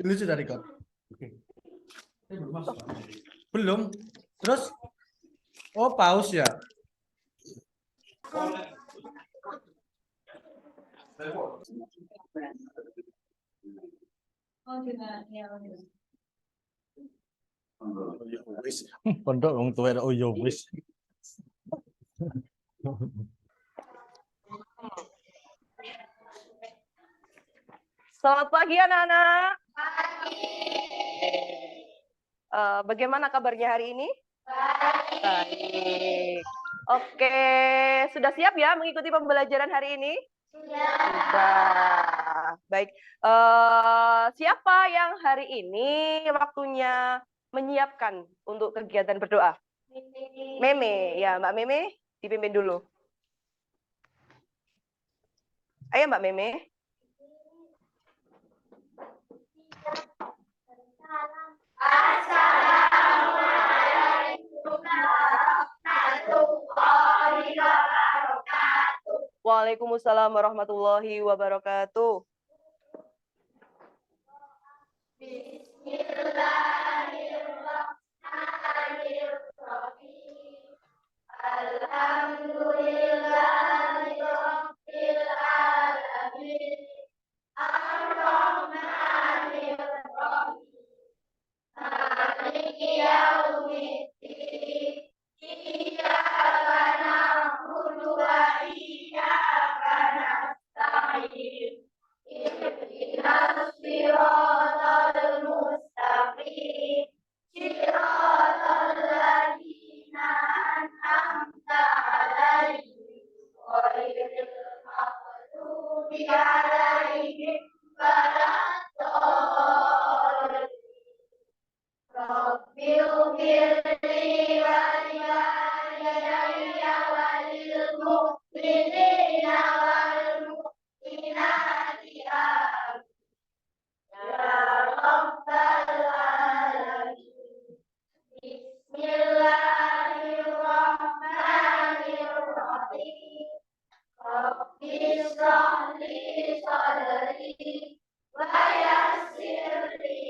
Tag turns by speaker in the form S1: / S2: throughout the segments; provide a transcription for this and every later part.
S1: Ini sudah record. Oke. Belum. Terus? Oh, pause ya. Pondok wong tuwa oh yo wis.
S2: Selamat pagi anak-anak. Bagaimana kabarnya hari ini? Baik. Oke, sudah siap ya mengikuti pembelajaran hari ini? Sudah. Baik. Siapa yang hari ini waktunya menyiapkan untuk kegiatan berdoa? Meme, ya Mbak Meme, dipimpin dulu. Ayo Mbak Meme. Waalaikumsalam warahmatullahi wabarakatuh. Bismillahirrahmanirrahim. Alhamdulillahirabbil alamin. Ar-Rahmanir-Rahim. Maliki yaumiddin. Iyyaka na'budu wa iyyaka nasta'in. Ihdinas siratal mustaqim. Siratal ladzina an'amta 'alaihim ghairil maghdubi 'alaihim waladdallin. Rabbil firli wal walidayya walil mu'minina wal mu'minati amin. Ya Rabbal alamin. Bismillahirrahmanirrahim. Rabbi shrah li sadri wa yassir li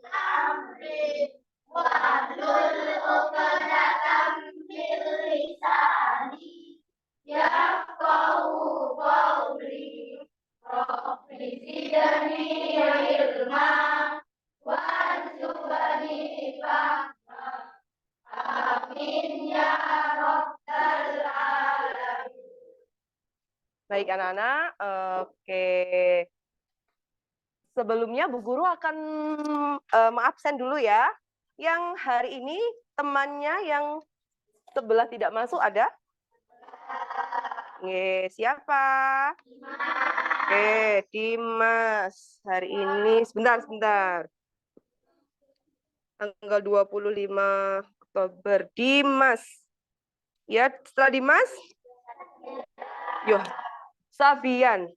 S2: amri wahlul 'uqdatam min lisani yafqahu qawli. Rabbi zidni ilma warzuqni fahma. Amin ya rabbal alamin. Baik anak-anak, oke. Sebelumnya Bu Guru akan mengabsen dulu ya. Yang hari ini temannya yang sebelah tidak masuk ada? Siapa? Oke, Dimas. Hari ini sebentar. Tanggal 25 Oktober. Dimas. Ya, setelah Dimas? Yo, Sabian.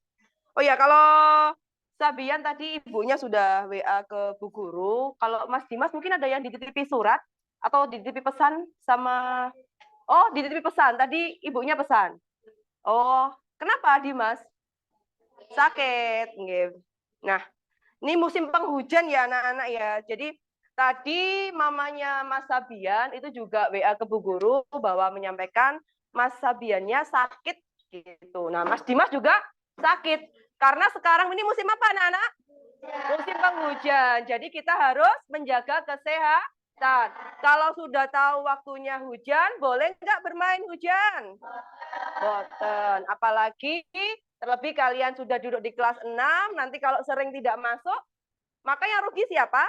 S2: Oh ya, kalau Sabian tadi ibunya sudah WA ke Bu Guru. Kalau Mas Dimas mungkin ada yang dititipi surat atau dititipi pesan sama... Oh, dititipi pesan. Tadi ibunya pesan. Oh, kenapa Dimas? Sakit. Nah, ini musim penghujan ya anak-anak ya. Jadi tadi mamanya Mas Sabian itu juga WA ke Bu Guru bahwa menyampaikan Mas Sabiannya sakit gitu. Nah, Mas Dimas juga sakit. Karena sekarang ini musim apa anak-anak? Musim penghujan. Jadi kita harus menjaga kesehatan. Kalau sudah tahu waktunya hujan, boleh nggak bermain hujan? Boten. Apalagi terlebih kalian sudah duduk di kelas 6, nanti kalau sering tidak masuk, maka yang rugi siapa?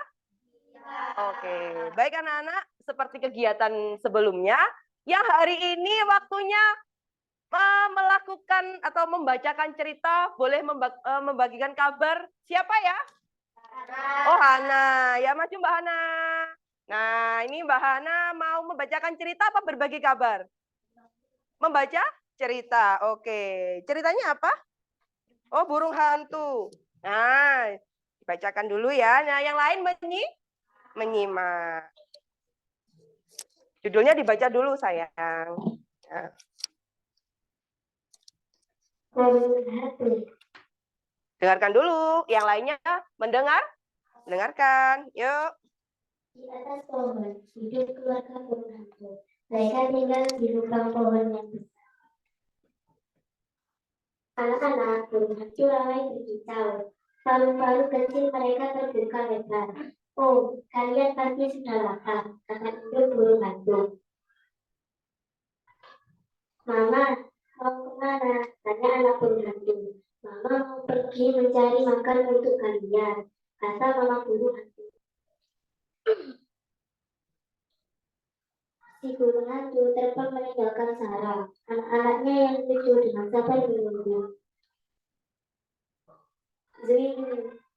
S2: Oke, baik anak-anak, seperti kegiatan sebelumnya, yang hari ini waktunya melakukan atau membacakan cerita, boleh membagikan kabar. Siapa ya? Oh, Hana. Ya, maju Mbak Hana. Nah, ini Mbak Hana mau membacakan cerita apa berbagi kabar? Membaca cerita. Oke. Ceritanya apa? Oh, burung hantu. Nah, dibacakan dulu ya. Nah, yang lain menyimak. Judulnya dibaca dulu, sayang. Nah. Dengarkan dulu. Yang lainnya mendengarkan. Yuk.
S3: Di atas pohon hidup keluarga burung hantu. Mereka tinggal di lubang pohon yang besar. Anak-anak burung hantu ramai berkicau. Palu-palu kecil mereka terbuka lebar. Oh, kalian pasti sudah lapar, kata induk burung hantu. Mama, mau kemana? Tanya anak burung hantu. Mama mau pergi mencari makan untuk kalian, kata mama burung hantu. Si burung hantu terbang meninggalkan sarang. Anak-anaknya yang lucu dengan sabar menunggu. Zwing,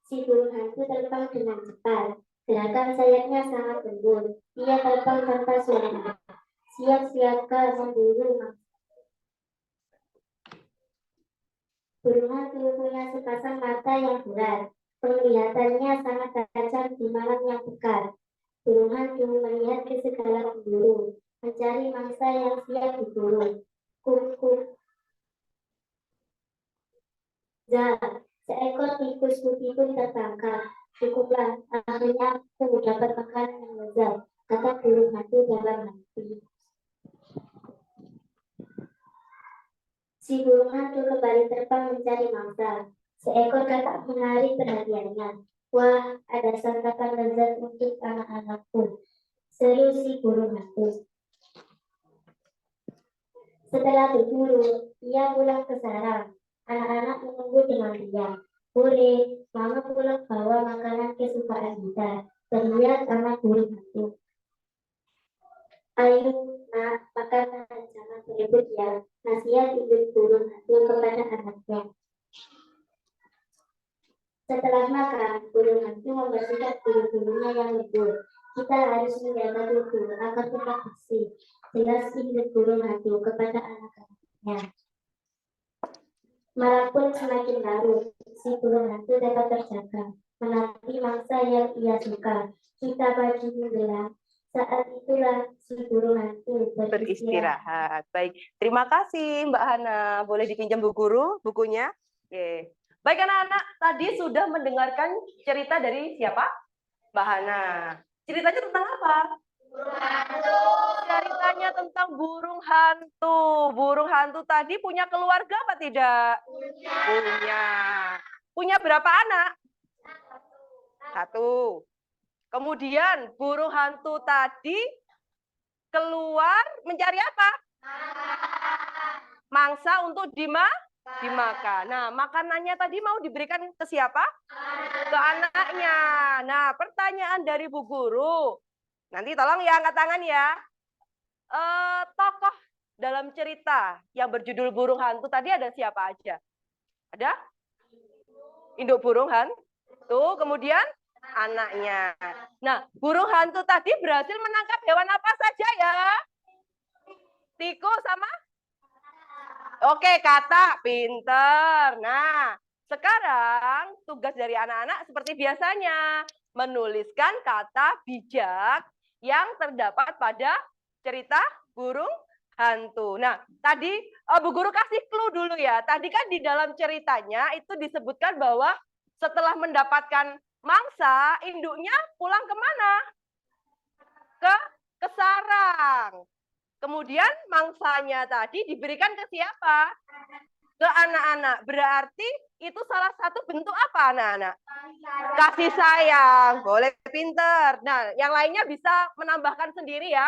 S3: si burung hantu terbang dengan cepat. Gerakan sayapnya sangat lembut. Dia terbang tanpa suara. Siap siaga memburu. Burung hantu punya sepasang mata yang bulat. Penglihatannya sangat tajam di malam yang pekat. Burung hantu melihat ke segala penjuru, mencari mangsa yang siap diburu. Kuk-kuk. Seekor tikus putih pun tertangkap. Cukuplah, akhirnya aku dapat makanan yang lezat, kata burung hantu dalam hati. Si burung hantu kembali terbang mencari mangsa. Seekor katak menarik perhatiannya. Wah, ada santapan lezat untuk anak-anakku, seru si burung hantu. Setelah berburu, ia pulang ke sarang. Anak-anak menunggu dengan diam. Hore, mama pulang bawa makanan kesukaan kita. Terlihat anak burung hantu. Ayo, nak, makan, jangan berebut ya. Nasihat ibu burung hantu kepada anaknya. Setelah makan, burung hantu membersihkan bulu-bulunya yang lembut. Kita harus menjaga tubuh agar tetap bersih. Jelas ibu burung hantu kepada anak-anaknya. Malam pun semakin larut, si burung hantu tetap terjaga, menanti mangsa yang ia suka. Kita pagi menjelang, saat itulah si burung hantu
S2: Beristirahat. Baik, terima kasih Mbak Hana. Boleh dipinjam Bu Guru bukunya? Oke. Baik anak-anak, tadi sudah mendengarkan cerita dari siapa? Mbak Hana. Ceritanya tentang apa? Burung hantu. Ceritanya tentang burung hantu. Burung hantu tadi punya keluarga apa tidak? Punya. Punya berapa anak? Satu. Kemudian burung hantu tadi keluar mencari apa? Mangsa untuk dimakan. Nah, makanannya tadi mau diberikan ke siapa? Ke anaknya. Nah, pertanyaan dari Bu Guru. Nanti tolong ya angkat tangan ya. Tokoh dalam cerita yang berjudul Burung Hantu tadi ada siapa aja? Ada? Induk burung hantu, kemudian anaknya. Nah, burung hantu tadi berhasil menangkap hewan apa saja ya? Tikus sama? Oke, katak, pinter. Nah, sekarang tugas dari anak-anak seperti biasanya. Menuliskan kata bijak yang terdapat pada cerita burung hantu. Nah, tadi Bu Guru kasih clue dulu ya. Tadi kan di dalam ceritanya itu disebutkan bahwa setelah mendapatkan mangsa, induknya pulang kemana? Ke sarang. Kemudian mangsanya tadi diberikan ke siapa? Ke anak-anak. Berarti itu salah satu bentuk apa anak-anak? Kasih sayang. Boleh pinter. Nah, yang lainnya bisa menambahkan sendiri ya.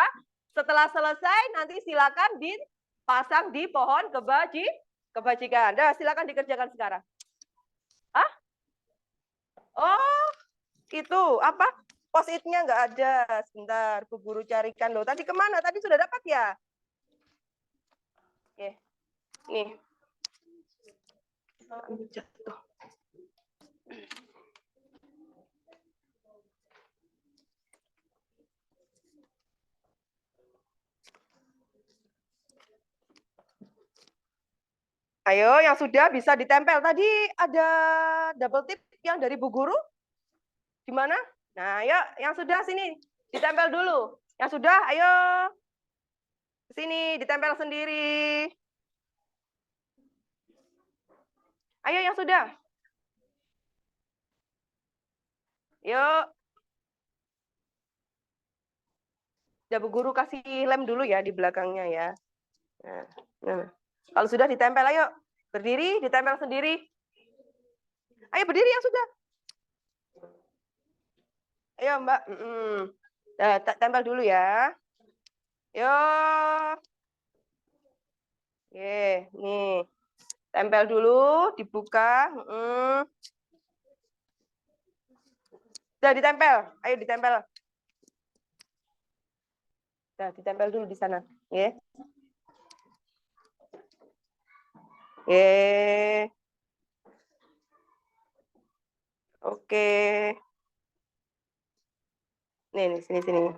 S2: Setelah selesai nanti silakan dipasang di pohon kebajikan. Dah, silakan dikerjakan sekarang. Ah? Oh, itu apa? Post-it-nya nggak ada. Sebentar, Bu Guru carikan loh. Tadi kemana? Tadi sudah dapat ya? Oke. Nih. Jatuh. Ayo, yang sudah bisa ditempel. Tadi ada double tip yang dari Bu Guru. Di mana? Nah, ayo yang sudah sini ditempel dulu. Yang sudah, ayo sini ditempel sendiri. Ayo yang sudah. Yuk. Ya, Bu Guru kasih lem dulu ya di belakangnya ya. Nah. Kalau sudah ditempel, ayo. Berdiri, ditempel sendiri. Ayo berdiri yang sudah. Ayo Mbak. Nah, tempel dulu ya. Yuk. Oke, nih. Tempel dulu, dibuka. Sudah ditempel. Ayo ditempel. Nah, ditempel dulu di sana. Ya. Oke. Nih, sini.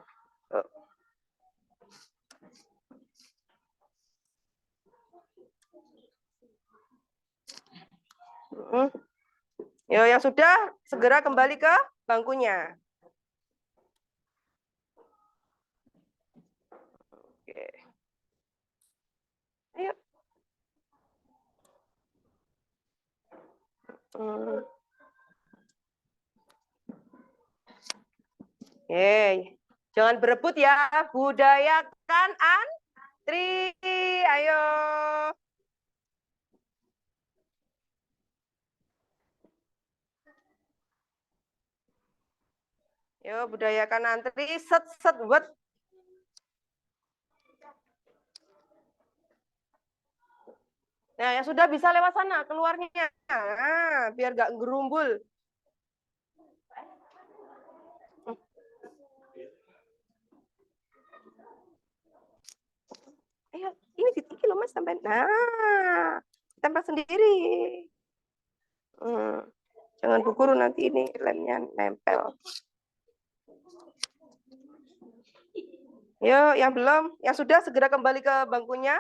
S2: Oh. Yo, yang sudah segera kembali ke bangkunya. Oke. Ayo. Jangan berebut ya, budayakan antri. Ayo. Yo, budayakan antri, set wet. Nah, yang sudah bisa lewat sana keluarnya. Nah, biar nggak gerumbul. Ayo, ini ditiki loh Mas sampai. Nah, tempel sendiri. Jangan Bu Guru nanti ini lemnya nempel. Yuk, yang belum, yang sudah segera kembali ke bangkunya.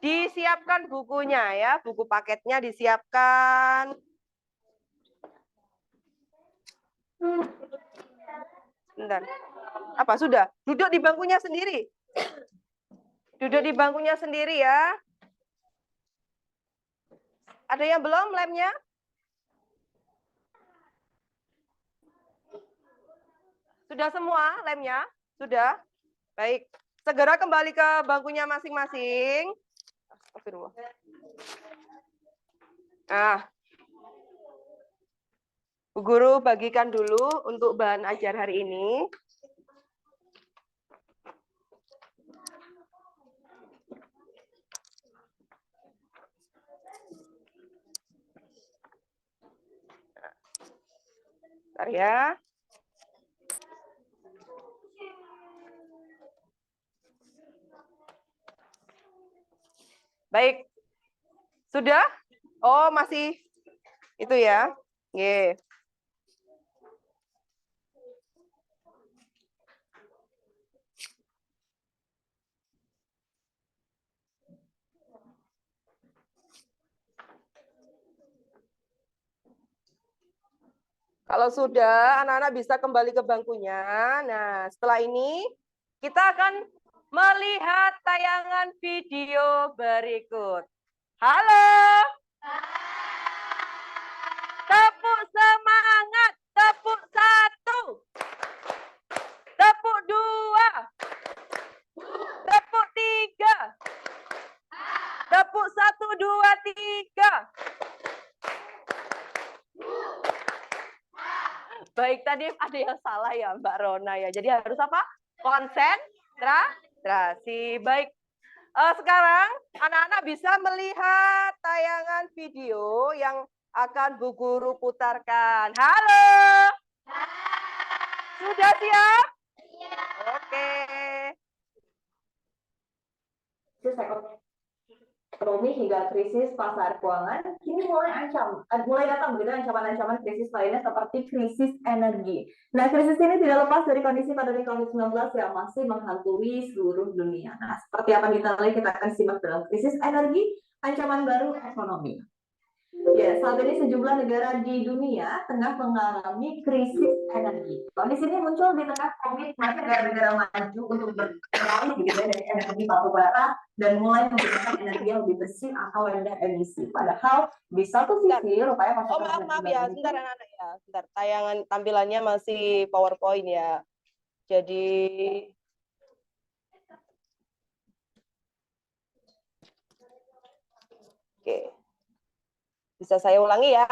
S2: Disiapkan bukunya ya, buku paketnya disiapkan. Bentar. Apa sudah? Duduk di bangkunya sendiri. Duduk di bangkunya sendiri ya. Ada yang belum lemnya? Sudah semua lemnya? Sudah? Baik. Segera kembali ke bangkunya masing-masing. Astagfirullah. Nah, Bu Guru bagikan dulu untuk bahan ajar hari ini. Bentar ya. Baik. Sudah? Oh, masih itu ya. Nggih. Kalau sudah, anak-anak bisa kembali ke bangkunya. Nah, setelah ini kita akan melihat tayangan video berikut. Halo. Tepuk semangat. Tepuk 1. Tepuk 2. Tepuk 3. Tepuk 1, 2, 3. Baik, tadi ada yang salah ya Mbak Rona ya. Jadi harus apa? Konsentrasi. Baik. Sekarang anak-anak bisa melihat tayangan video yang akan Bu Guru putarkan. Halo. Sudah siap? Iya. Oke.
S4: Ekonomi hingga krisis pasar keuangan kini mulai datang begitu ancaman-ancaman krisis lainnya seperti krisis energi. Nah, krisis ini tidak lepas dari kondisi pandemi COVID-19 yang masih menghantui seluruh dunia. Nah, seperti apa detailnya kita akan simak dalam krisis energi, ancaman baru ekonomi. Ya, saat ini sejumlah negara di dunia tengah mengalami krisis energi. Kondisi ini muncul di tengah komitmen negara-negara maju untuk beralih gitu ya, dari energi batu bara dan mulai menggunakan energi yang lebih bersih atau rendah emisi. Padahal di satu sisi, rupanya
S2: Oh, maaf ya, sebentar anak-anak ya. Sebentar, tayangan tampilannya masih PowerPoint ya. Jadi oke. Bisa saya ulangi ya?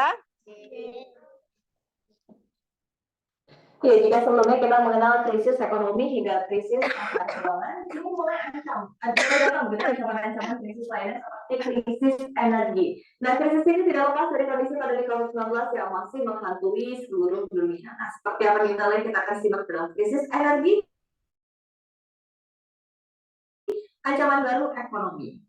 S4: Ya, jika sebelumnya kita mengenal krisis ekonomi hingga krisis pasar keuangan, ini mulai ancaman krisis lainnya seperti krisis energi. Nah, krisis ini tidak lepas dari kondisi pandemi COVID-19 yang masih menghantui seluruh dunia. Nah, seperti apa detailnya kita akan simak dalam krisis energi, ancaman baru ekonomi.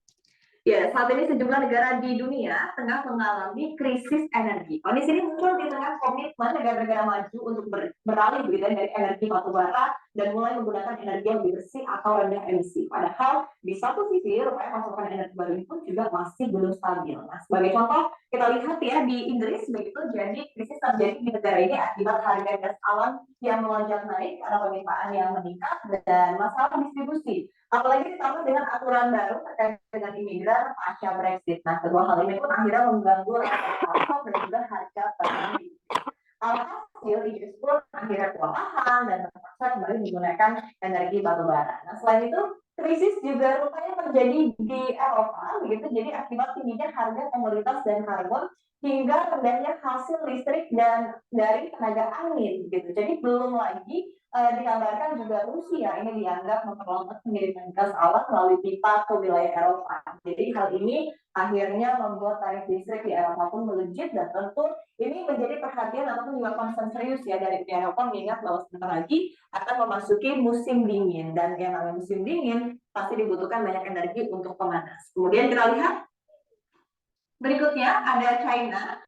S4: Ya, saat ini sejumlah negara di dunia tengah mengalami krisis energi. Kondisi ini muncul di tengah komitmen negara-negara maju untuk beralih begitu dari energi batu bara dan mulai menggunakan energi yang lebih bersih atau rendah emisi. Padahal di satu sisi, rupanya pasokan energi baru ini pun juga masih belum stabil. Nah, sebagai contoh, kita lihat ya di Inggris begitu, jadi krisis terjadi di negara ini akibat harga gas alam yang melonjak naik karena permintaan yang meningkat dan masalah distribusi. Apalagi ditambah dengan aturan baru terkait dengan imigran pasca Brexit. Nah, kedua hal ini pun akhirnya mengganggu pasar dan juga harga petani. Alhasil, Inggris pun akhirnya kewalahan dan terpaksa kembali menggunakan energi batu bara. Nah, selain itu, krisis juga rupanya terjadi di Eropa, begitu. Jadi akibat tingginya harga komoditas dan karbon hingga rendahnya hasil listrik dan dari tenaga angin, gitu. Jadi belum lagi digambarkan juga Rusia ini dianggap memperlambat pengiriman gas alam melalui pipa ke wilayah Eropa. Jadi hal ini akhirnya membuat tarif listrik di Eropa pun melejit dan tentu ini menjadi perhatian ataupun juga concern serius ya dari Uni Eropa mengingat bahwa sebentar lagi akan memasuki musim dingin dan yang namanya musim dingin pasti dibutuhkan banyak energi untuk pemanas. Kemudian kita lihat berikutnya ada China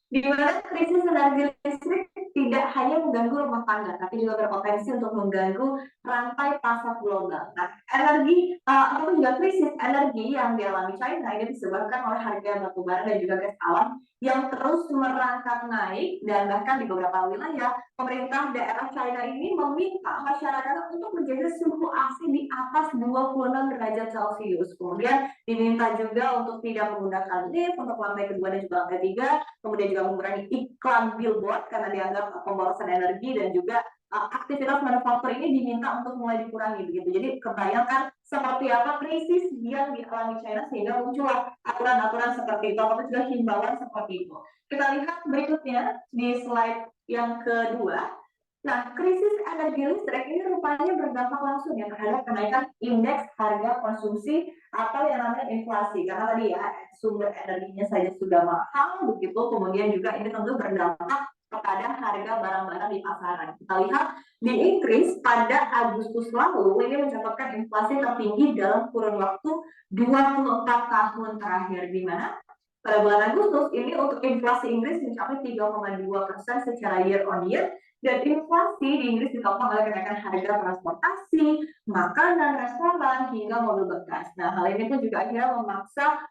S4: di mana krisis energi listrik tidak hanya mengganggu rumah tangga, tapi juga berpotensi untuk mengganggu rantai pasar global. Nah, energi ataupun juga krisis energi yang dialami China ini disebabkan oleh harga batu bara dan juga gas alam yang terus merangkak naik dan bahkan di beberapa wilayah pemerintah daerah China ini meminta masyarakat untuk menjaga suhu AC di atas 26 derajat Celcius. Kemudian diminta juga untuk tidak menggunakan lift untuk lantai kedua dan juga lantai 3, kemudian juga mengurangi iklan billboard karena dianggap pemborosan energi dan juga aktivitas manufaktur ini diminta untuk mulai dikurangi begitu. Jadi kebayangkan seperti apa krisis yang dialami China sehingga muncullah aturan-aturan seperti itu atau juga himbauan seperti itu. Kita lihat berikutnya di slide yang kedua. Nah, krisis energi listrik ini rupanya berdampak langsung ya terhadap kenaikan indeks harga konsumsi atau yang namanya inflasi. Karena tadi ya sumber energinya saja sudah mahal, begitu kemudian juga ini tentu berdampak kepada harga barang-barang di pasaran. Kita lihat di Inggris pada Agustus lalu ini mencatatkan inflasi tertinggi dalam kurun waktu 24 tahun terakhir, di mana pada bulan Agustus ini untuk inflasi Inggris mencapai 3,2% secara year on year. Dan inflasi di Inggris ditopang oleh kenaikan harga transportasi, makanan, restoran, hingga mobil bekas. Nah, hal ini pun juga akhirnya memaksa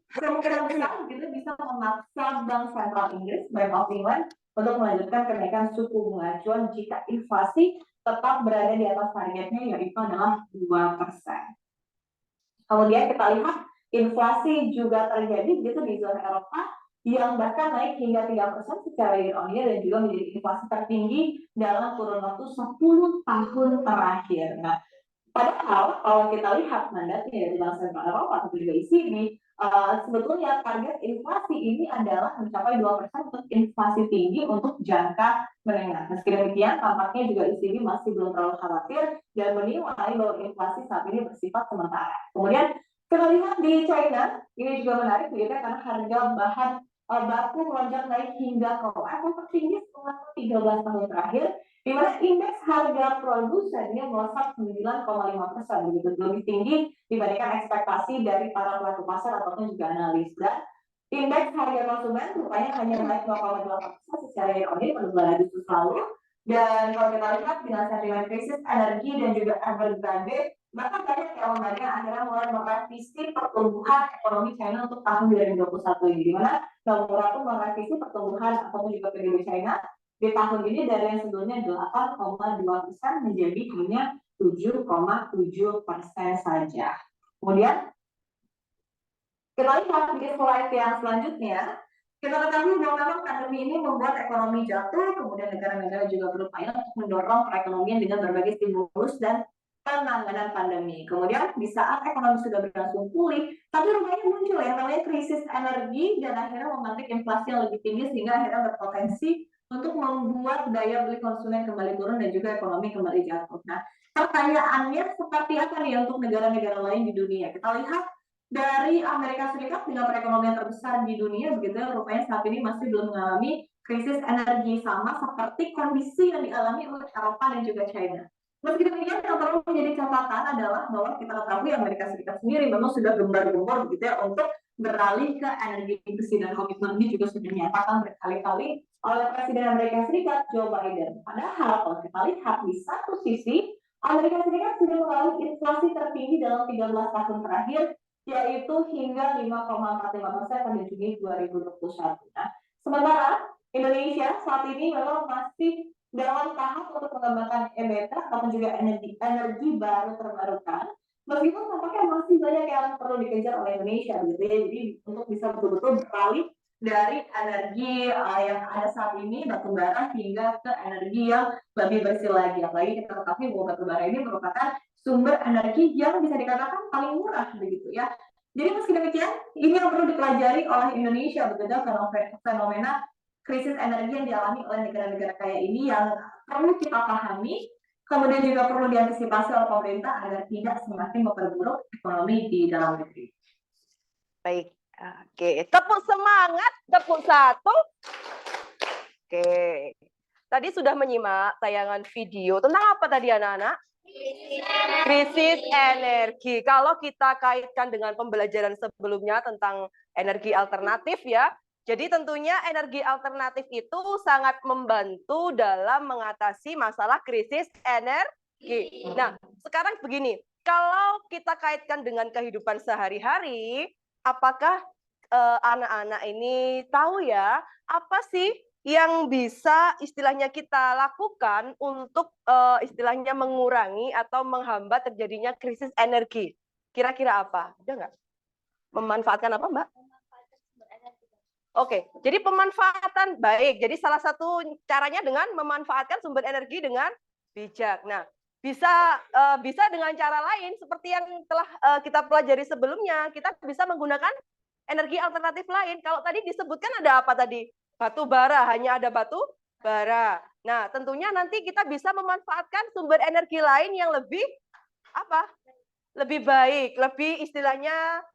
S4: kemungkinan besar gitu bisa memaksa Bank Sentral Inggris, Bank of England, untuk melanjutkan kenaikan suku bunga acuan jika inflasi tetap berada di atas targetnya, yaitu adalah 2%. Kemudian kita lihat inflasi juga terjadi gitu di zona Eropa yang bahkan naik hingga 3% secara year on year dan juga menjadi inflasi tertinggi dalam kurun waktu 10 tahun terakhir. Nah, padahal kalau kita lihat mandatnya dari Bank Sentral Eropa atau juga ECB, sebetulnya target inflasi ini adalah mencapai 2% untuk inflasi tinggi untuk jangka menengah. Meski demikian, tampaknya juga ECB masih belum terlalu khawatir dan menilai bahwa inflasi saat ini bersifat sementara. Kemudian kita lihat di China, ini juga menarik begitu karena harga bahan baku melonjak naik hingga ke level tertinggi setelah 13 tahun terakhir, di mana indeks harga produsennya melesat 9,5%, begitu lebih tinggi dibandingkan ekspektasi dari para pelaku pasar ataupun juga analis. Dan indeks harga konsumen rupanya hanya naik 0,8% secara year on year pada bulan Agustus lalu, Dan kalau kita lihat dengan sentimen krisis energi dan juga Evergrande, maka banyak ya lembaga akhirnya mulai merevisi pertumbuhan ekonomi China untuk tahun 2021 ini, di mana Nomura itu merevisi pertumbuhan ataupun juga PDB China di tahun ini dari yang sebelumnya 8,2% menjadi hanya 7,7% saja. Kemudian kita lihat di slide yang selanjutnya, kita ketahui bahwa memang pandemi ini membuat ekonomi jatuh, kemudian negara-negara juga berupaya untuk mendorong perekonomian dengan berbagai stimulus dan penanganan pandemi. Kemudian di saat ekonomi sudah berlangsung pulih, tapi rupanya muncul yang namanya krisis energi dan akhirnya memantik inflasi yang lebih tinggi sehingga akhirnya berpotensi untuk membuat daya beli konsumen kembali turun dan juga ekonomi kembali jatuh. Nah, pertanyaannya seperti apa nih untuk negara-negara lain di dunia? Kita lihat dari Amerika Serikat dengan perekonomian terbesar di dunia, begitu ya, rupanya saat ini masih belum mengalami krisis energi sama seperti kondisi yang dialami oleh Eropa dan juga China. Meski demikian, yang perlu menjadi catatan adalah bahwa kita ketahui Amerika Serikat sendiri memang sudah gembar-gembor begitu ya untuk beralih ke energi bersih, dan komitmen ini juga sudah dinyatakan berkali-kali oleh Presiden Amerika Serikat Joe Biden. Padahal kalau kita lihat di satu sisi, Amerika Serikat sudah mengalami inflasi tertinggi dalam 13 tahun terakhir, yaitu hingga 5,45% pada Juni 2021. Nah, sementara Indonesia saat ini memang masih dalam tahap untuk mengembangkan EBT ataupun juga energi baru terbarukan. Meskipun tampaknya masih banyak yang perlu dikejar oleh Indonesia, gitu ya. Jadi untuk bisa betul-betul beralih dari energi yang ada saat ini batu bara hingga ke energi yang lebih bersih lagi. Apalagi kita ketahui bahwa batu bara ini merupakan sumber energi yang bisa dikatakan paling murah begitu ya. Jadi meski demikian, ini yang perlu dipelajari oleh Indonesia, begitu fenomena krisis energi yang dialami oleh negara-negara kaya ini yang perlu kita pahami, kemudian juga perlu diantisipasi oleh pemerintah agar tidak semakin memperburuk ekonomi di dalam negeri.
S2: Baik, oke, tepuk semangat, tepuk satu. Oke, tadi sudah menyimak tayangan video tentang apa tadi anak-anak? Krisis energi. Kalau kita kaitkan dengan pembelajaran sebelumnya tentang energi alternatif ya, jadi tentunya energi alternatif itu sangat membantu dalam mengatasi masalah krisis energi. Nah, sekarang begini, kalau kita kaitkan dengan kehidupan sehari-hari, apakah anak-anak ini tahu ya, apa sih yang bisa istilahnya kita lakukan untuk istilahnya mengurangi atau menghambat terjadinya krisis energi? Kira-kira apa? Ada nggak? Memanfaatkan apa, Mbak? Oke, jadi pemanfaatan baik. Jadi salah satu caranya dengan memanfaatkan sumber energi dengan bijak. Nah, bisa dengan cara lain seperti yang telah kita pelajari sebelumnya. Kita bisa menggunakan energi alternatif lain. Kalau tadi disebutkan ada apa tadi? Batu bara, hanya ada batu bara. Nah, tentunya nanti kita bisa memanfaatkan sumber energi lain yang lebih apa? Lebih baik, lebih istilahnya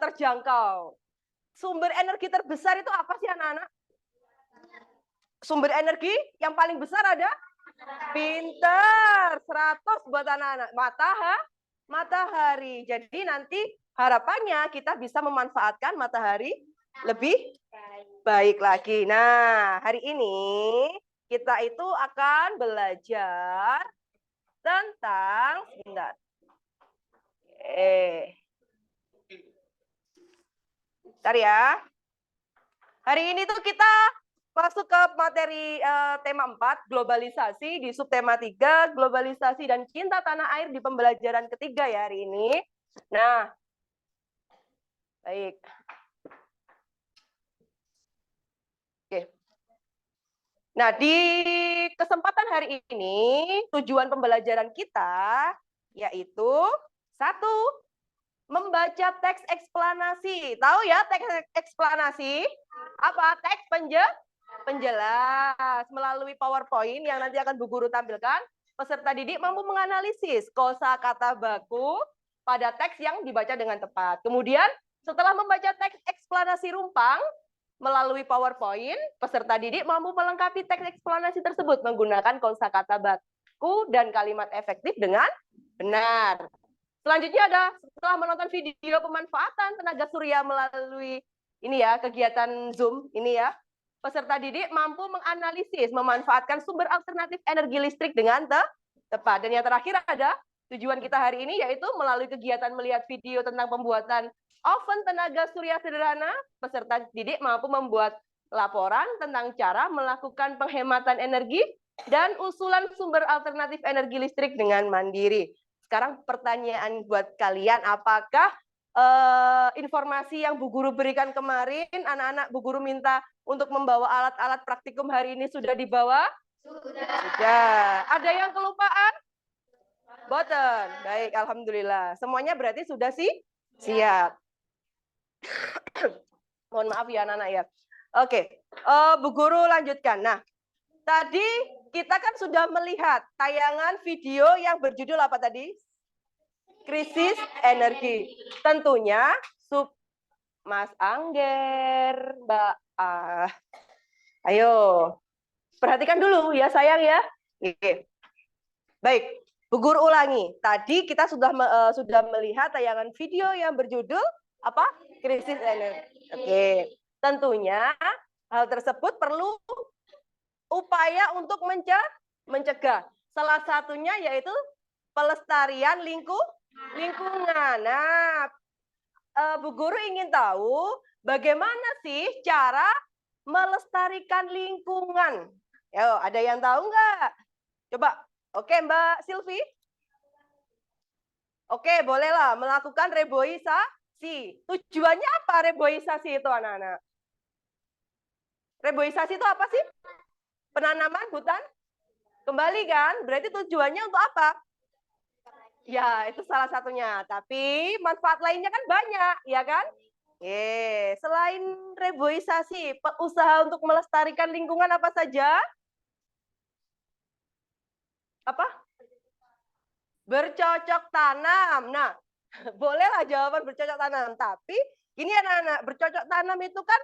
S2: terjangkau. Sumber energi terbesar itu apa sih anak-anak? Sumber energi yang paling besar ada? Pinter, 100 buat anak-anak. Matahari. Jadi nanti harapannya kita bisa memanfaatkan matahari lebih baik lagi. Nah, hari ini kita itu akan belajar tentang sebentar. Bentar ya. Hari ini tuh kita masuk ke materi tema 4, globalisasi, di subtema 3, globalisasi dan cinta tanah air di pembelajaran ketiga ya hari ini. Nah, baik. Oke. Nah, di kesempatan hari ini, tujuan pembelajaran kita yaitu 1, membaca teks eksplanasi. Tahu ya teks eksplanasi? Apa? Teks penjelas. Melalui PowerPoint yang nanti akan Bu Guru tampilkan, peserta didik mampu menganalisis kosakata baku pada teks yang dibaca dengan tepat. Kemudian, setelah membaca teks eksplanasi rumpang, melalui PowerPoint, peserta didik mampu melengkapi teks eksplanasi tersebut menggunakan kosakata baku dan kalimat efektif dengan benar. Selanjutnya ada setelah menonton video pemanfaatan tenaga surya melalui ini ya kegiatan Zoom ini ya. peserta didik mampu menganalisis, memanfaatkan sumber alternatif energi listrik dengan tepat. Dan yang terakhir ada tujuan kita hari ini, yaitu melalui kegiatan melihat video tentang pembuatan oven tenaga surya sederhana, peserta didik mampu membuat laporan tentang cara melakukan penghematan energi dan usulan sumber alternatif energi listrik dengan mandiri. Sekarang pertanyaan buat kalian, apakah informasi yang Bu Guru berikan kemarin, anak-anak Bu Guru minta untuk membawa alat-alat praktikum hari ini sudah dibawa? Sudah. Ada yang kelupaan? Boten. Baik, alhamdulillah. Semuanya berarti sudah siap. Mohon maaf ya anak-anak ya. Oke, Bu Guru lanjutkan. Nah, tadi kita kan sudah melihat tayangan video yang berjudul apa tadi? Krisis energi. Tentunya Mas Angger, Mbak ayo perhatikan dulu ya sayang ya. Oke. Baik, Bu Guru ulangi. Tadi kita sudah melihat tayangan video yang berjudul apa? Krisis energi. Oke. Tentunya hal tersebut perlu upaya untuk mencegah. Salah satunya yaitu pelestarian lingkungan. Nah, Bu Guru ingin tahu bagaimana sih cara melestarikan lingkungan. Yo, ada yang tahu nggak? Coba. Oke, Mbak Silvi. Oke, bolehlah melakukan reboisasi. Tujuannya apa reboisasi itu, anak-anak? Reboisasi itu apa sih? Penanaman hutan kembali kan? Berarti tujuannya untuk apa? Ya, itu salah satunya. Tapi manfaat lainnya kan banyak, ya kan? Selain reboisasi, usaha untuk melestarikan lingkungan apa saja? Apa? Bercocok tanam. Nah, bolehlah jawaban bercocok tanam. Tapi ini anak-anak, bercocok tanam itu kan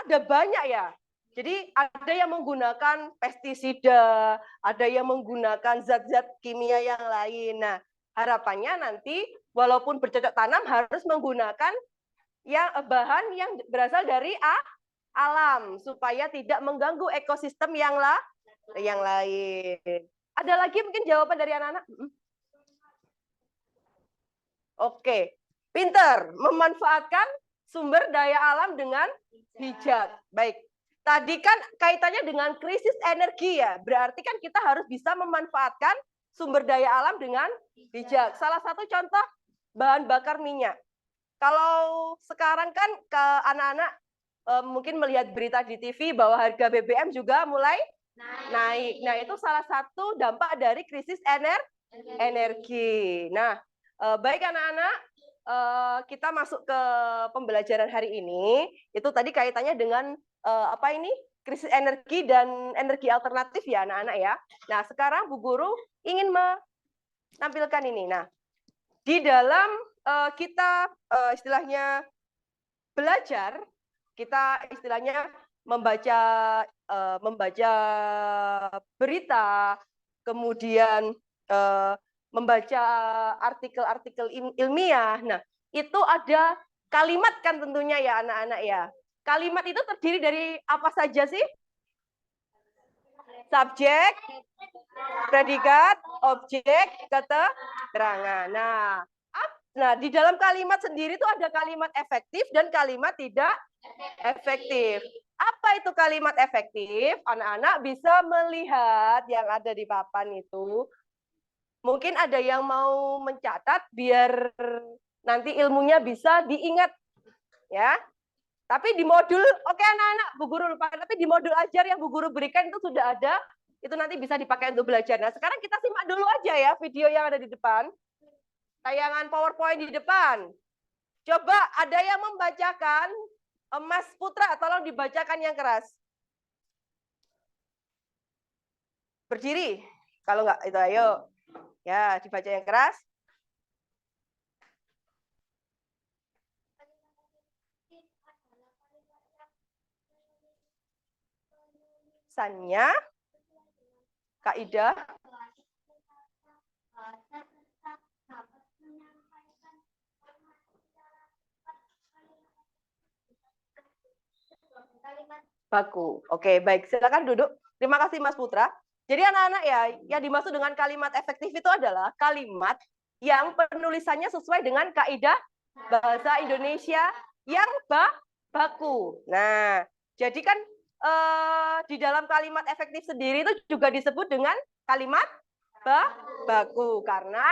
S2: ada banyak ya. Jadi ada yang menggunakan pestisida, ada yang menggunakan zat-zat kimia yang lain. Nah, harapannya nanti walaupun bercocok tanam harus menggunakan bahan yang berasal dari alam supaya tidak mengganggu ekosistem yang lain. Ada lagi mungkin jawaban dari anak-anak? Oke, pinter memanfaatkan sumber daya alam dengan bijak. Baik. Tadi kan kaitannya dengan krisis energi ya. Berarti kan kita harus bisa memanfaatkan sumber daya alam dengan bijak. Salah satu contoh bahan bakar minyak. Kalau sekarang kan ke anak-anak mungkin melihat berita di TV bahwa harga BBM juga mulai naik. Nah, itu salah satu dampak dari krisis energi. Nah, baik anak-anak, kita masuk ke pembelajaran hari ini. Itu tadi kaitannya dengan apa ini? Krisis energi dan energi alternatif ya anak-anak ya. Nah, sekarang Bu Guru ingin menampilkan ini. Nah, di dalam kita istilahnya belajar, kita istilahnya membaca berita, kemudian membaca artikel-artikel ilmiah. Nah, itu ada kalimat kan tentunya ya anak-anak ya. Kalimat itu terdiri dari apa saja sih? Subjek, predikat, objek, keterangan. Nah, di dalam kalimat sendiri itu ada kalimat efektif dan kalimat tidak efektif. Apa itu kalimat efektif? Anak-anak bisa melihat yang ada di papan itu. Mungkin ada yang mau mencatat biar nanti ilmunya bisa diingat. Ya. Tapi di modul, oke anak-anak, Bu Guru lupa, tapi di modul ajar yang Bu Guru berikan itu sudah ada, itu nanti bisa dipakai untuk belajar. Nah, sekarang kita simak dulu aja ya video yang ada di depan. Tayangan PowerPoint di depan. Coba ada yang membacakan, Mas Putra, tolong dibacakan yang keras. Berdiri, kalau enggak itu ayo. Ya, dibaca yang keras. Sannya, kaidah, baku. Oke, baik. Silakan duduk. Terima kasih Mas Putra. Jadi anak-anak ya, yang dimaksud dengan kalimat efektif itu adalah kalimat yang penulisannya sesuai dengan kaidah bahasa Indonesia yang baku. Nah, jadi kan di dalam kalimat efektif sendiri itu juga disebut dengan kalimat baku karena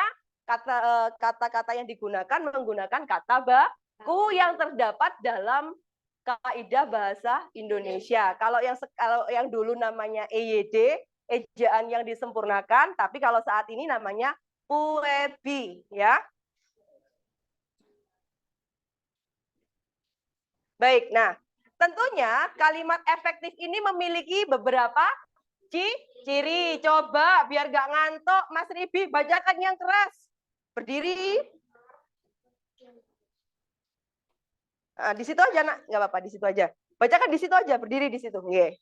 S2: kata-kata yang digunakan menggunakan kata baku yang terdapat dalam kaidah bahasa Indonesia. Kalau yang dulu namanya EYD, ejaan yang disempurnakan, tapi kalau saat ini namanya PUEBI, ya. Baik, nah, tentunya kalimat efektif ini memiliki beberapa ciri. Coba biar gak ngantuk, Mas Ribi, bacakan yang keras. Berdiri. Nah, di situ aja, Nak. Nggak apa-apa, di situ aja. Bacakan di situ aja, berdiri di situ. Nggih.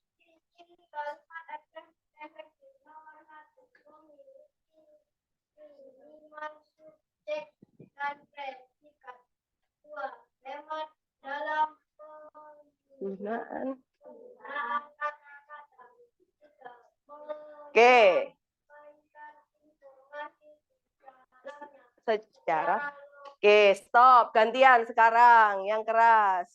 S2: Penggunaan. Oke. Secara. Oke, stop. Gantian sekarang yang keras.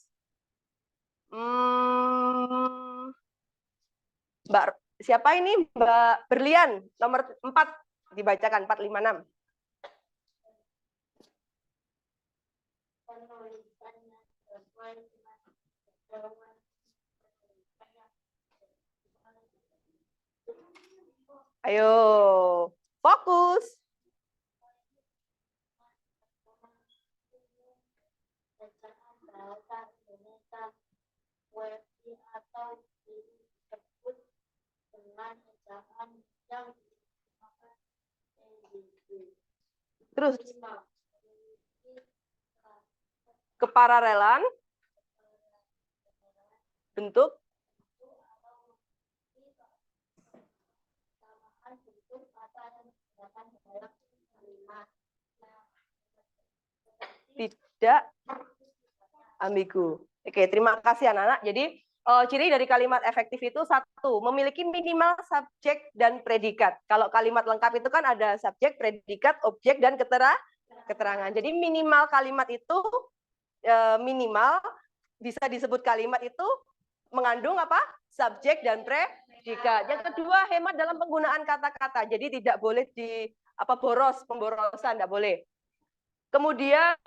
S2: Mbak, siapa ini? Mbak Berlian, nomor 4. Dibacakan 456. Ayo, fokus. Terus kepararelan bentuk tidak ambigu. Oke, terima kasih anak-anak. Jadi ciri dari kalimat efektif itu satu, memiliki minimal subjek dan predikat. Kalau kalimat lengkap itu kan ada subjek, predikat, objek, dan keterangan. Jadi minimal kalimat itu minimal bisa disebut kalimat itu mengandung apa? Subjek dan predikat. Yang kedua, hemat dalam penggunaan kata-kata. Jadi tidak boleh pemborosan, tidak boleh. Kemudian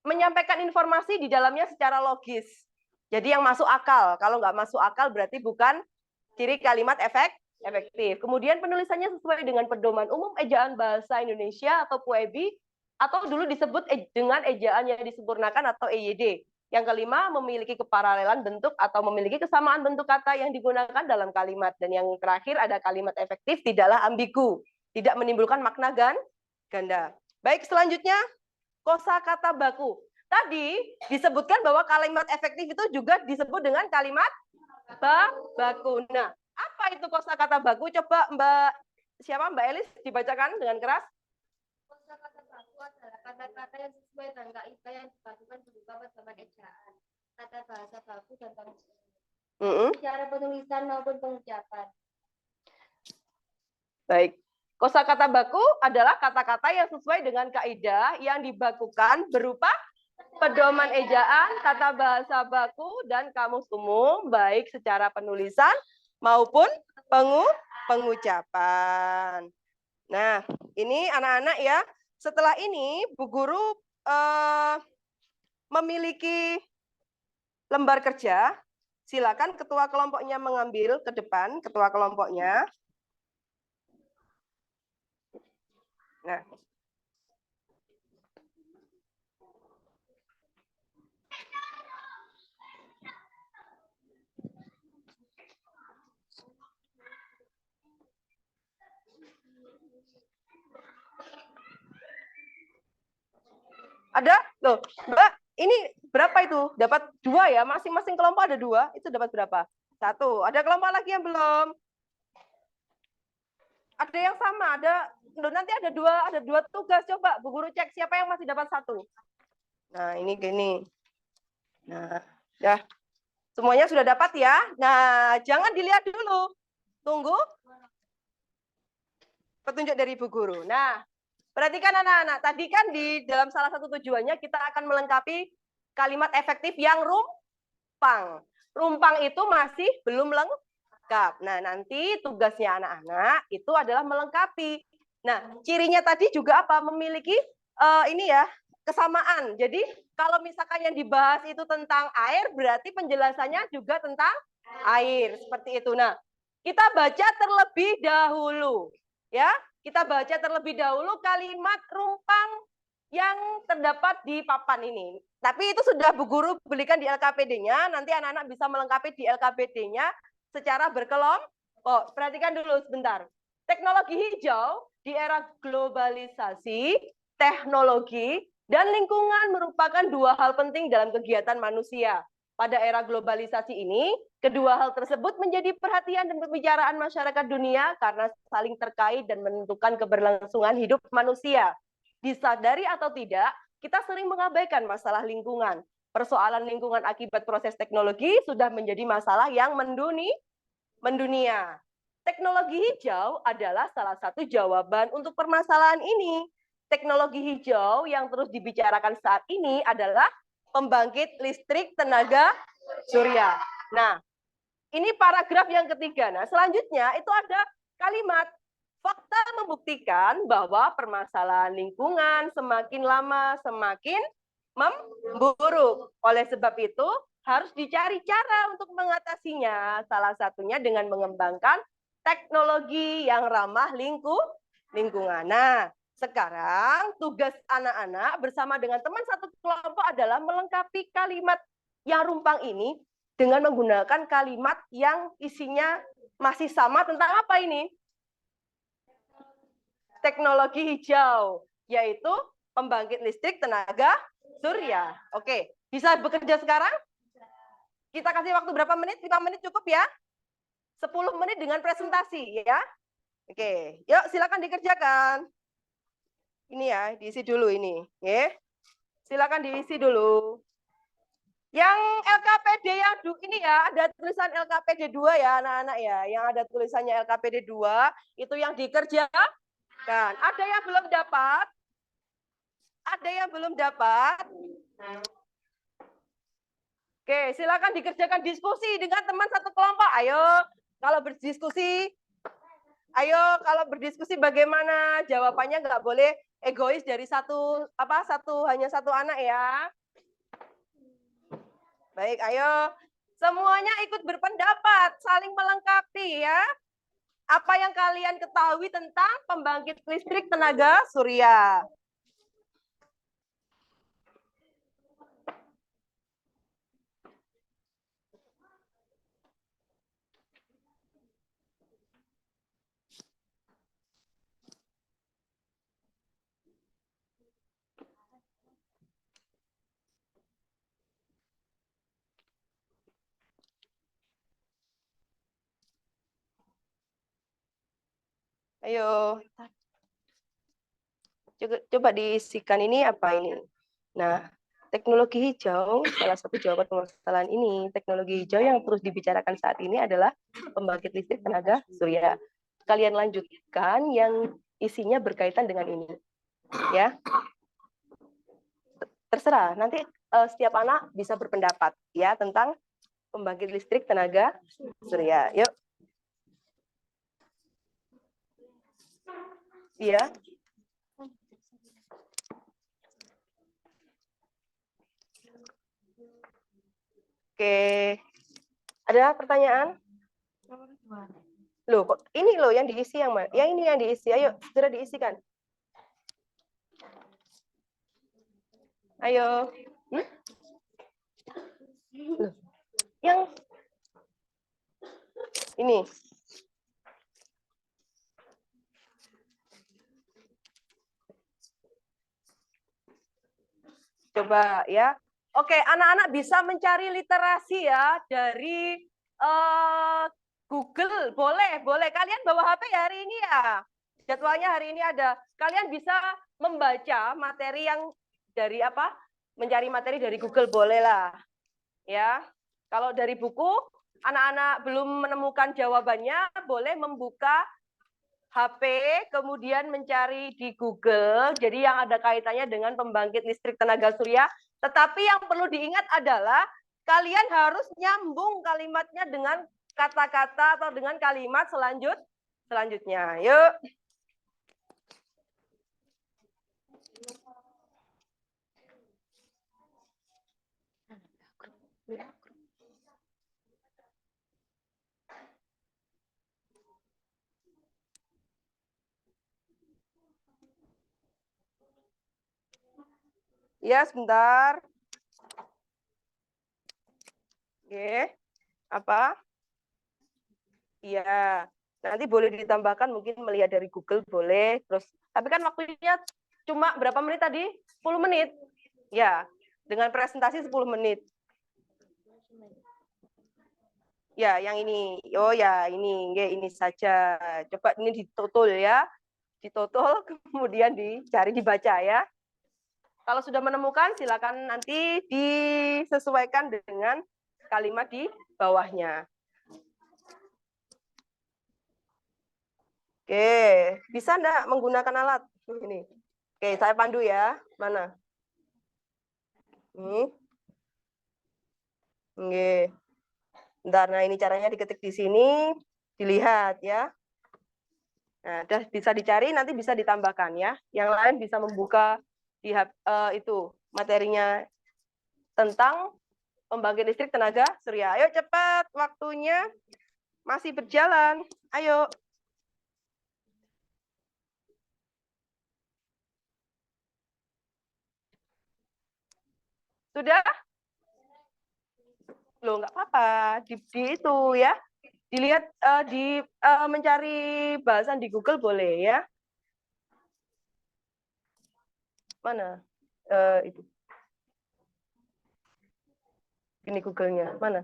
S2: menyampaikan informasi di dalamnya secara logis. Jadi yang masuk akal. Kalau nggak masuk akal berarti bukan ciri kalimat efektif. Kemudian penulisannya sesuai dengan pedoman umum ejaan bahasa Indonesia atau PUEBI, atau dulu disebut dengan ejaan yang disempurnakan atau EYD. Yang kelima, memiliki keparalelan bentuk atau memiliki kesamaan bentuk kata yang digunakan dalam kalimat. Dan yang terakhir ada kalimat efektif tidaklah ambigu, tidak menimbulkan makna ganda. Baik, selanjutnya kosakata baku. Tadi disebutkan bahwa kalimat efektif itu juga disebut dengan kalimat baku. Nah, apa itu kosakata baku? Coba Mbak Elis dibacakan dengan keras.
S3: Kosakata baku adalah kata-kata yang sesuai dengan kaidah yang dibakukan berupa pedoman ejaan, tata bahasa baku dan cara penulisan maupun pengucapan.
S2: Baik. Kosakata baku adalah kata-kata yang sesuai dengan kaidah yang dibakukan berupa pedoman ejaan, tata bahasa baku, dan kamus umum, baik secara penulisan maupun pengucapan. Nah, ini anak-anak ya. Setelah ini, Bu Guru memiliki lembar kerja. Silakan ketua kelompoknya mengambil ke depan, ketua kelompoknya. Nah. Ada? Loh, Mbak, ini berapa itu? Dapat 2 ya? Masing-masing kelompok ada 2. Itu dapat berapa? 1. Ada kelompok lagi yang belum? Ada yang sama, nanti ada dua tugas. Coba Bu Guru cek siapa yang masih dapat 1. Nah, ini gini. Nah, ya. Semuanya sudah dapat ya? Nah, jangan dilihat dulu. Tunggu petunjuk dari Ibu Guru. Nah, perhatikan anak-anak. Tadi kan di dalam salah satu tujuannya kita akan melengkapi kalimat efektif yang rumpang. Rumpang itu masih belum lengkap. Nah, nanti tugasnya anak-anak itu adalah melengkapi. Nah, cirinya tadi juga apa? Memiliki ini ya, kesamaan. Jadi, kalau misalkan yang dibahas itu tentang air, berarti penjelasannya juga tentang air. Seperti itu. Nah, kita baca terlebih dahulu. Ya, kita baca terlebih dahulu kalimat rumpang yang terdapat di papan ini. Tapi itu sudah Bu Guru belikan di LKPD-nya, nanti anak-anak bisa melengkapi di LKPD-nya secara berkelompok. Perhatikan dulu sebentar. Teknologi hijau di era globalisasi, teknologi, dan lingkungan merupakan dua hal penting dalam kegiatan manusia. Pada era globalisasi ini, kedua hal tersebut menjadi perhatian dan pembicaraan masyarakat dunia karena saling terkait dan menentukan keberlangsungan hidup manusia. Disadari atau tidak, kita sering mengabaikan masalah lingkungan. Persoalan lingkungan akibat proses teknologi sudah menjadi masalah yang mendunia. Teknologi hijau adalah salah satu jawaban untuk permasalahan ini. Teknologi hijau yang terus dibicarakan saat ini adalah pembangkit listrik tenaga surya. Nah, ini paragraf yang ketiga. Nah, selanjutnya itu ada kalimat fakta membuktikan bahwa permasalahan lingkungan semakin lama semakin memburuk. Oleh sebab itu, harus dicari cara untuk mengatasinya. Salah satunya dengan mengembangkan teknologi yang ramah lingkungan. Nah, sekarang tugas anak-anak bersama dengan teman satu kelompok adalah melengkapi kalimat yang rumpang ini dengan menggunakan kalimat yang isinya masih sama tentang apa ini? Teknologi hijau, yaitu pembangkit listrik tenaga surya. Oke, bisa bekerja sekarang? Kita kasih waktu berapa menit? 5 menit cukup ya? 10 menit dengan presentasi ya. Oke, yuk silakan dikerjakan. Ini ya, diisi dulu ini. Ya. Silakan diisi dulu. Yang LKPD yang ini ya, ada tulisan LKPD 2 ya anak-anak ya. Yang ada tulisannya LKPD 2, itu yang dikerjakan. Ada yang belum dapat? Ada yang belum dapat? Oke, silakan dikerjakan diskusi dengan teman satu kelompok. Ayo, kalau berdiskusi, bagaimana? Jawabannya nggak boleh egois dari hanya satu anak ya. Baik, ayo. Semuanya ikut berpendapat, saling melengkapi ya. Apa yang kalian ketahui tentang pembangkit listrik tenaga surya? Ayo. Coba diisikan ini apa ini? Nah, teknologi hijau, salah satu jawaban permasalahan ini, teknologi hijau yang terus dibicarakan saat ini adalah pembangkit listrik tenaga surya. Kalian lanjutkan yang isinya berkaitan dengan ini. Ya. Terserah, nanti setiap anak bisa berpendapat ya tentang pembangkit listrik tenaga surya. Yuk. Iya. Oke. Ada pertanyaan? Loh, kok ini loh yang diisi yang mana? Yang ini yang diisi. Ayo, segera diisikan. Ayo. Loh. Yang ini. Coba ya. Oke, anak-anak bisa mencari literasi ya dari Google. Boleh. Kalian bawa HP hari ini ya. Jadwalnya hari ini ada. Kalian bisa membaca materi yang dari apa? Mencari materi dari Google boleh lah. Ya. Kalau dari buku, anak-anak belum menemukan jawabannya, boleh membuka HP, kemudian mencari di Google. Jadi yang ada kaitannya dengan pembangkit listrik tenaga surya. Tetapi yang perlu diingat adalah kalian harus nyambung kalimatnya dengan kata-kata atau dengan kalimat selanjutnya. Yuk. Ya, sebentar. Oke. Apa? Iya. Nanti boleh ditambahkan mungkin melihat dari Google boleh. Terus tapi kan waktunya cuma berapa menit tadi? 10 menit. Ya, dengan presentasi 10 menit. Ya, yang ini. Oh ya, ini saja. Coba ini ditotul ya. Ditotul kemudian dicari dibaca ya. Kalau sudah menemukan silakan nanti disesuaikan dengan kalimat di bawahnya. Oke, bisa enggak menggunakan alat ini? Oke, saya pandu ya. Mana? Ini. Oke. Bentar, nah ini caranya diketik di sini, dilihat ya. Nah, udah bisa dicari, nanti bisa ditambahkan ya. Yang lain bisa membuka di itu materinya tentang pembangkit listrik tenaga surya. Ayo cepat, waktunya masih berjalan. Ayo. Sudah? Loh, nggak apa-apa. Di itu ya. Dilihat mencari bahasan di Google boleh ya. Mana? Itu. Ini Google-nya. Mana?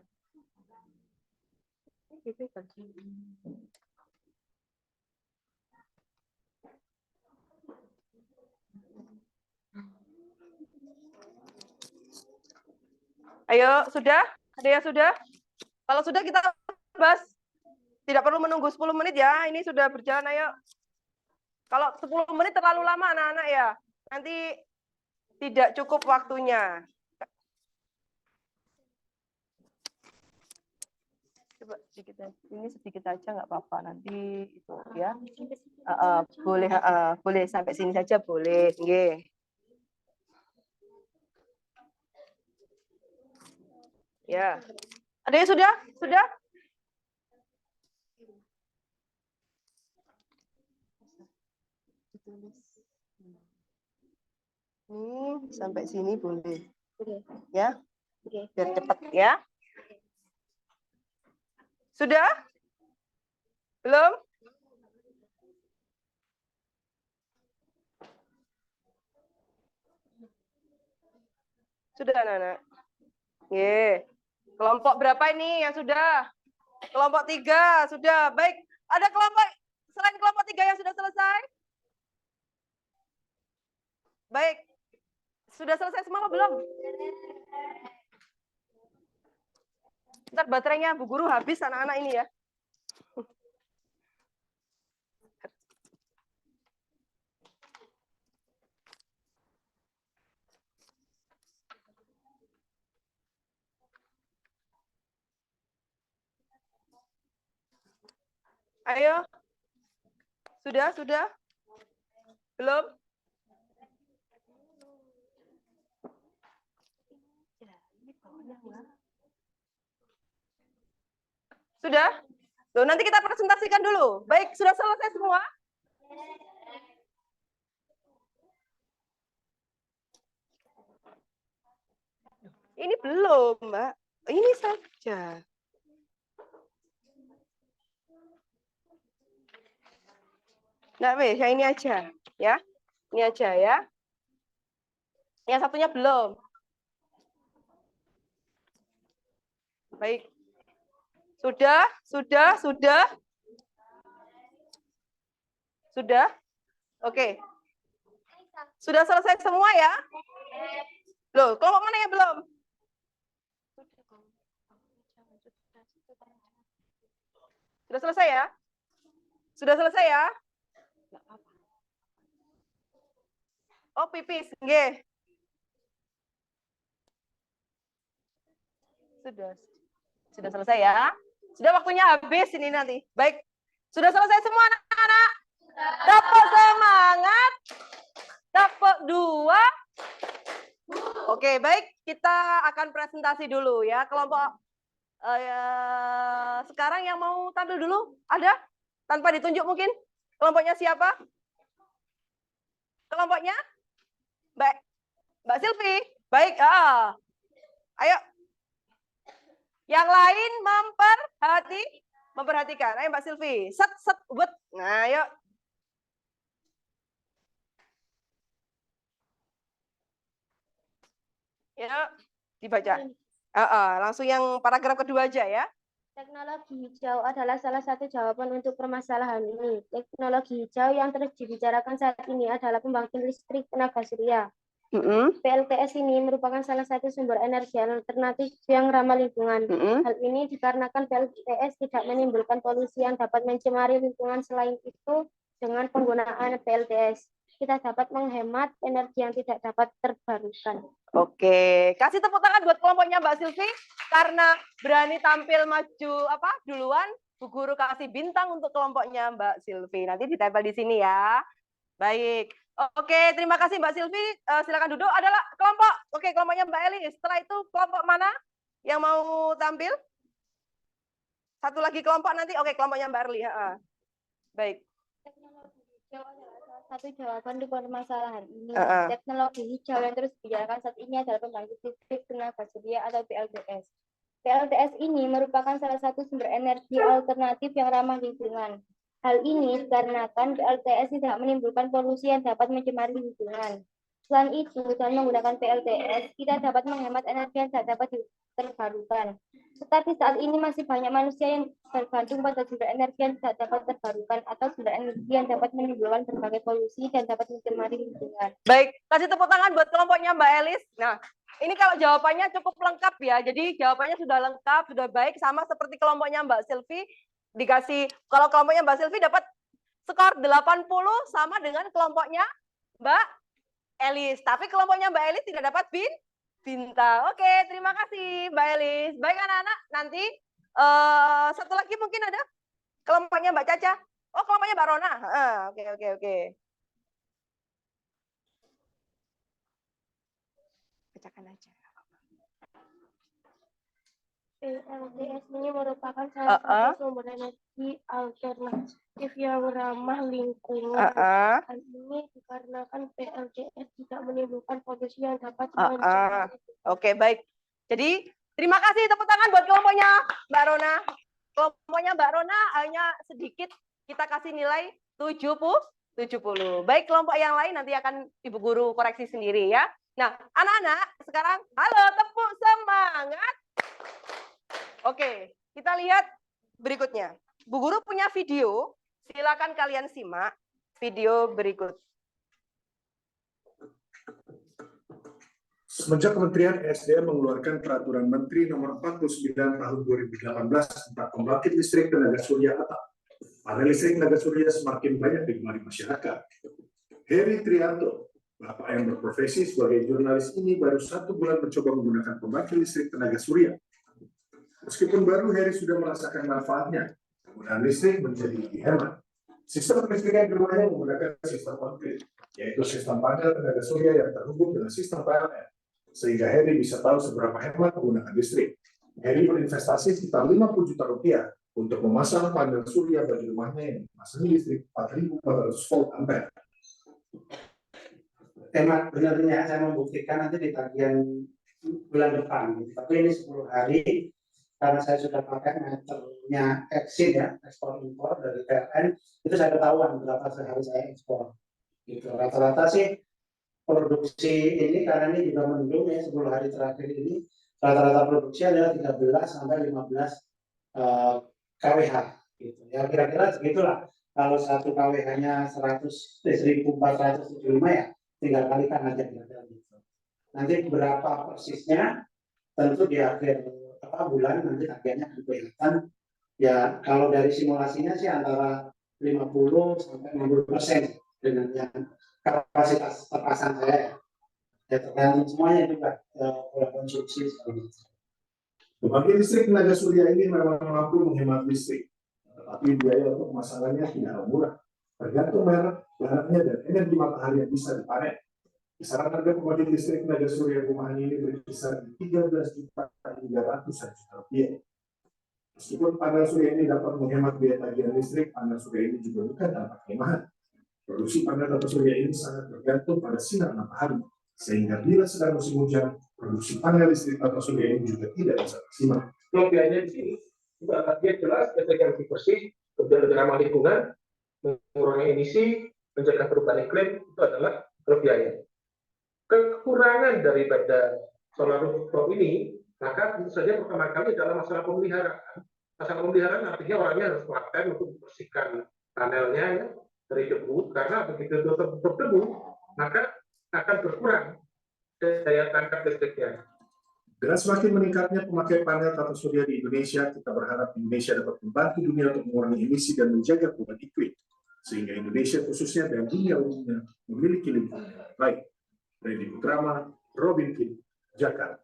S2: Ayo, sudah? Ada yang sudah? Kalau sudah kita bahas. Tidak perlu menunggu 10 menit ya. Ini sudah berjalan, ayo. Kalau 10 menit terlalu lama anak-anak ya. Nanti tidak cukup waktunya. Coba sedikit, ini sedikit aja nggak apa-apa nanti itu ya. Boleh boleh sampai sini saja boleh. Nggih. Ya. Ada yang sudah? Sudah? Sampai sini boleh. Ya. Biar cepat ya. Sudah? Belum? Sudah, anak-anak. Kelompok berapa ini yang sudah? Kelompok 3 sudah. Baik. Ada kelompok selain kelompok 3 yang sudah selesai? Baik. Sudah selesai semua belum? Ntar baterainya Bu Guru habis anak-anak ini ya. Ayo. Sudah? Belum? Sudah? Loh, nanti kita presentasikan dulu. Baik, sudah selesai semua? Ini belum, Mbak. Ini saja. Nah, weh, yang ini aja, ya. Ini aja ya. Yang satunya belum. Baik. Sudah? Sudah? Oke. Sudah selesai semua ya? Loh, kelompok mana yang belum? Sudah selesai ya? Sudah selesai ya? Nggak apa-apa. Oh, pipis. Nggih. Sudah selesai ya? Sudah waktunya habis ini nanti. Baik. Sudah selesai semua anak-anak? Tepuk semangat. Tepuk 2. Oke, baik. Kita akan presentasi dulu ya. Kelompok sekarang yang mau tampil dulu? Ada? Tanpa ditunjuk mungkin? Kelompoknya siapa? Kelompoknya? Mbak Silvi. Baik. Ayo. Yang lain memperhatikan. Ayo Mbak Silvi. Set, wet. Nah, ayo. Ya, dibaca. Langsung yang paragraf kedua aja ya.
S3: Teknologi hijau adalah salah satu jawaban untuk permasalahan ini. Teknologi hijau yang terus dibicarakan saat ini adalah pembangkit listrik tenaga surya. PLTS ini merupakan salah satu sumber energi alternatif yang ramah lingkungan. Hal ini dikarenakan PLTS tidak menimbulkan polusi yang dapat mencemari lingkungan. Selain itu, dengan penggunaan PLTS, kita dapat menghemat energi yang tidak dapat terbarukan.
S2: Oke, kasih tepuk tangan buat kelompoknya Mbak Silvi karena berani tampil maju duluan. Bu Guru kasih bintang untuk kelompoknya Mbak Silvi. Nanti ditempel di sini ya. Baik. Oke, terima kasih Mbak Silvi. Silakan duduk. Adalah kelompok. Oke, kelompoknya Mbak Eli. Setelah itu kelompok mana yang mau tampil? Satu lagi kelompok nanti. Oke, kelompoknya Mbak Erli. Baik.
S3: Teknologi hijau adalah salah satu jawaban di permasalahan ini. Teknologi hijau yang terus dibicarakan saat ini adalah pembangkit listrik tenaga surya atau PLTS. PLTS ini merupakan salah satu sumber energi alternatif yang ramah lingkungan. Hal ini dikarenakan PLTS tidak menimbulkan polusi yang dapat mencemari lingkungan. Selain itu, dengan menggunakan PLTS, kita dapat menghemat energi yang tidak dapat terbarukan. Tetapi saat ini masih banyak manusia yang bergantung pada sumber energi yang tidak dapat terbarukan atau sumber energi yang dapat menimbulkan berbagai polusi dan dapat mencemari lingkungan.
S2: Baik, kasih tepuk tangan buat kelompoknya Mbak Elis. Nah, ini kalau jawabannya cukup lengkap ya. Jadi jawabannya sudah lengkap, sudah baik, sama seperti kelompoknya Mbak Silvi. Dikasih, kalau kelompoknya Mbak Silvi dapat skor 80 sama dengan kelompoknya Mbak Elis. Tapi kelompoknya Mbak Elis tidak dapat bintang. Oke, terima kasih Mbak Elis. Baik anak-anak, nanti satu lagi mungkin ada kelompoknya Mbak Caca. Oh, kelompoknya Mbak Rona. Oke. Bacakan aja.
S3: PLTS ini merupakan salah satu sumber energi alternatif yang ramah lingkungan. Hal ini dikarenakan PLTS tidak menimbulkan polusi yang dapat mencemari.
S2: Oke, baik. Jadi, terima kasih tepuk tangan buat kelompoknya Mbak Rona. Kelompoknya Mbak Rona hanya sedikit, kita kasih nilai 70. Baik, kelompok yang lain nanti akan Ibu Guru koreksi sendiri ya. Nah, anak-anak, sekarang halo, tepuk semangat. Oke, kita lihat berikutnya. Bu Guru punya video, silakan kalian simak video berikut.
S5: Semenjak Kementerian SDM mengeluarkan Peraturan Menteri Nomor 49 Tahun 2018 tentang pembangkit listrik tenaga surya atap, panel listrik tenaga surya semakin banyak digemari masyarakat. Heri Trianto, bapak yang berprofesi sebagai jurnalis ini baru 1 bulan mencoba menggunakan pembangkit listrik tenaga surya. Meskipun baru, Heri sudah merasakan manfaatnya. Penggunaan listrik menjadi lebih hemat. Sistem kelistrikan di rumahnya menggunakan sistem on-grid, yaitu sistem panel tenaga surya yang terhubung dengan sistem PLN, sehingga Heri bisa tahu seberapa hemat penggunaan listrik. Heri berinvestasi sekitar 50 juta rupiah untuk memasang panel surya bagi rumahnya yang memasang listrik 4.400 volt ampere.
S6: Tema benarnya saya membuktikan nanti di tagihan bulan depan, tapi ini 10 hari karena saya sudah pakai meternya exit ya, ekspor impor dari PLN, itu saya ketahuan berapa sehari saya ekspor. Gitu. Rata-rata sih produksi ini karena ini juga mendung ya 10 hari terakhir ini, rata-rata produksi adalah 13 sampai 15 kWh gitu. Ya kira-kira segitulah. Kalau 1 kWh-nya 1.475 ya tinggal kalikan aja gitu. Nanti berapa persisnya tentu di akhir bulan nanti tagihannya akan kelihatan Ya, kalau dari simulasinya sih antara 50 sampai 60% dengan yang kapasitas terpasang saya. Ya, tergantung semuanya juga pola konsumsi segala macam.
S5: Pembangkit listrik tenaga surya ini memang mampu menghemat listrik, tetapi biaya untuk pemasangannya tidak murah. Tergantung merek, bahannya, dan energi matahari yang bisa dipanen. Kisaran harga pembangkit listrik tenaga surya rumahan ini berkisar di 13 juta hingga ratusan juta rupiah. Meskipun panel surya ini dapat menghemat biaya tagihan listrik, panel surya ini juga bukan dapat kemahan. Produksi panel data surya ini sangat bergantung pada sinar matahari, sehingga bila sedang musim hujan, produksi panel listrik data surya ini juga tidak bisa maksimal.
S7: Kelebihannya di sini juga dia jelas, efektif bersih, kemudian ramah lingkungan, mengurangi emisi, mencegah perubahan iklim, itu adalah kelebihannya. Kekurangan daripada solar rooftop ini, maka tentu saja pertama kali adalah masalah pemeliharaan. Masalah pemeliharaan artinya orangnya harus paten untuk membersihkan panelnya ya, dari debu, karena begitu tutup debu, maka akan berkurang daya tangkap listriknya.
S5: Dengan semakin meningkatnya pemakaian panel tata surya di Indonesia, kita berharap Indonesia dapat membantu dunia untuk mengurangi emisi dan menjaga perubahan iklim, sehingga Indonesia khususnya dan dunia umumnya memiliki lingkungan yang baik. Reddy Putrama, Robin Kim, Jakarta.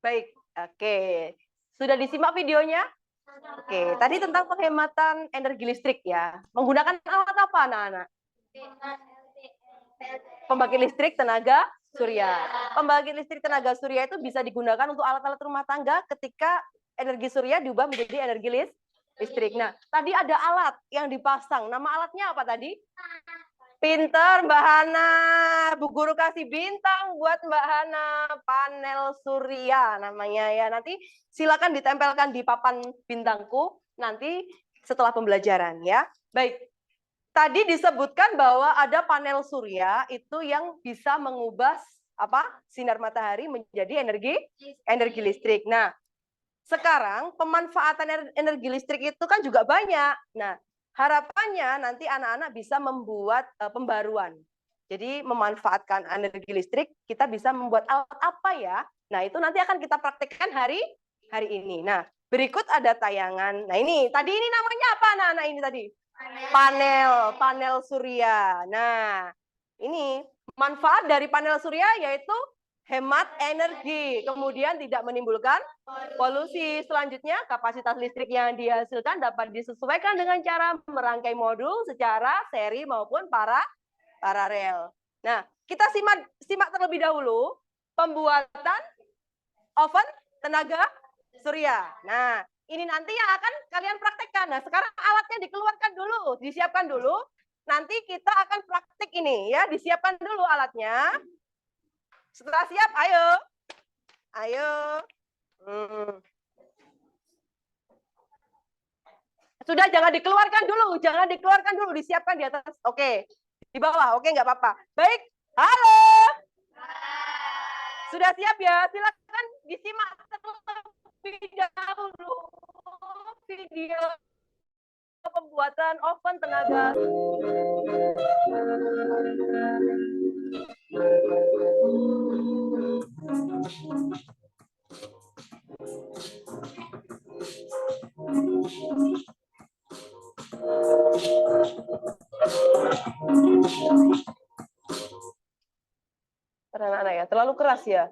S2: Baik, oke. Sudah disimak videonya? Oke, tadi tentang penghematan energi listrik ya. Menggunakan alat apa anak-anak? Pembangkit listrik tenaga surya. Pembangkit listrik tenaga surya itu bisa digunakan untuk alat-alat rumah tangga ketika energi surya diubah menjadi energi listrik. Nah, tadi ada alat yang dipasang. Nama alatnya apa tadi? Pinter Mbak Hana. Bu Guru kasih bintang buat Mbak Hana. Panel surya namanya ya. Nanti silakan ditempelkan di papan bintangku nanti setelah pembelajaran ya. Baik. Tadi disebutkan bahwa ada panel surya itu yang bisa mengubah sinar matahari menjadi energi listrik. Nah, sekarang pemanfaatan energi listrik itu kan juga banyak. Nah, harapannya nanti anak-anak bisa membuat pembaruan. Jadi memanfaatkan energi listrik, kita bisa membuat alat apa ya? Nah, itu nanti akan kita praktekkan hari ini. Nah, berikut ada tayangan. Nah, ini namanya apa anak-anak ini tadi? Panel surya. Nah, ini manfaat dari panel surya yaitu hemat energi, kemudian tidak menimbulkan polusi. Selanjutnya, kapasitas listrik yang dihasilkan dapat disesuaikan dengan cara merangkai modul secara seri maupun paralel. Nah, kita simak terlebih dahulu pembuatan oven tenaga surya. Nah, ini nanti yang akan kalian praktekkan. Nah, sekarang alatnya dikeluarkan dulu, disiapkan dulu. Nanti kita akan praktik ini ya, disiapkan dulu alatnya. Setelah siap, ayo. Sudah, jangan dikeluarkan dulu, disiapkan di atas. Oke, di bawah, oke, nggak apa-apa. Baik, halo. Sudah siap ya? Silakan disimak terlebih dahulu video pembuatan oven tenaga. Anak-anak ya, terlalu keras ya.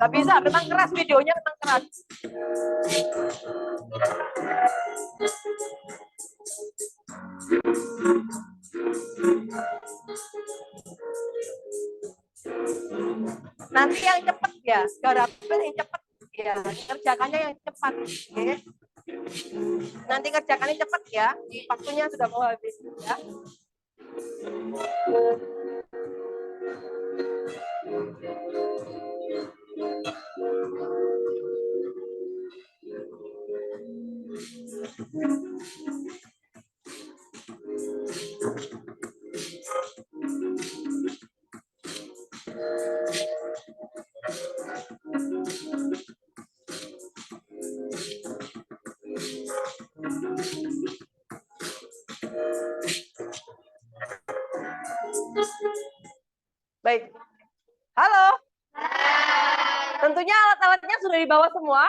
S2: Gak bisa, memang keras videonya, memang keras. Nanti yang cepat ya, garapnya yang cepat ya, kerjakannya yang cepat. Oke. Nanti kerjakannya cepat ya, waktunya sudah mau habis ya. Halo? Tentunya alat-alatnya sudah dibawa semua?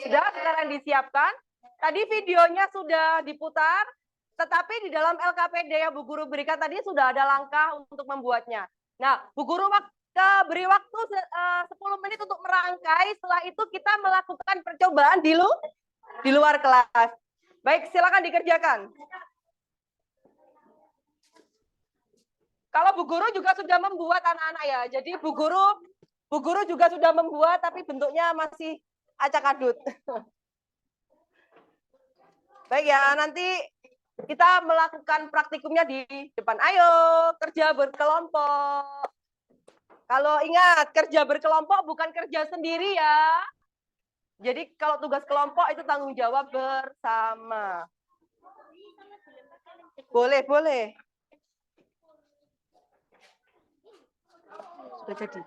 S2: Sudah sekarang disiapkan. Tadi videonya sudah diputar, tetapi di dalam LKPD yang Bu Guru berikan tadi sudah ada langkah untuk membuatnya. Nah, Bu Guru beri waktu 10 menit untuk merangkai, setelah itu kita melakukan percobaan di luar kelas. Baik, silakan dikerjakan. Kalau Bu Guru juga sudah membuat anak-anak ya, jadi Bu Guru juga sudah membuat, tapi bentuknya masih acak-adut. Baik ya, nanti kita melakukan praktikumnya di depan. Ayo, kerja berkelompok. Kalau ingat, kerja berkelompok bukan kerja sendiri ya. Jadi kalau tugas kelompok itu tanggung jawab bersama. Boleh, boleh. Sudah jadi.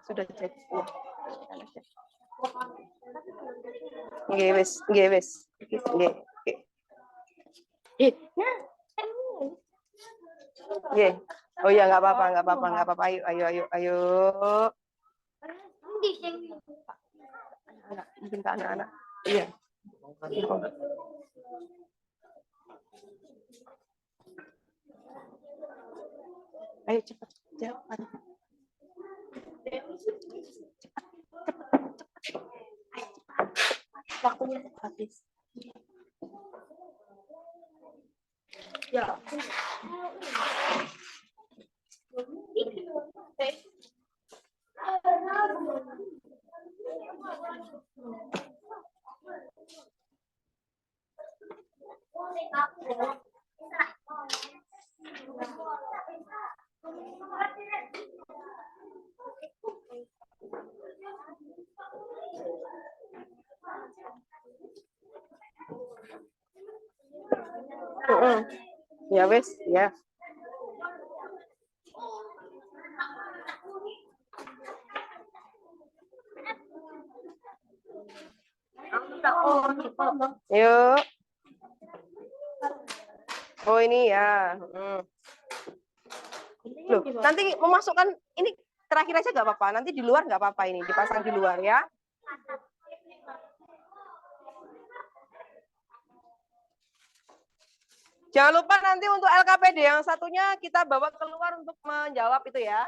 S2: Sudah jadi. Nggih wis, nggih wis. Nggih. Nggih. Oh ya, nggak apa-apa, nggak apa-apa, nggak apa-apa. Ayo, ayo, ayo, ayo. Anak, mungkin ke anak-anak. Iya. Ayo cepat, cepat. Waktunya habis. Ya. Ya wes, ya. Yuk. Oh ini ya. Loh, nanti memasukkan ini terakhir aja nggak apa-apa. Nanti di luar nggak apa-apa ini, dipasang di luar ya. Jangan lupa nanti untuk LKPD yang satunya kita bawa keluar untuk menjawab itu ya.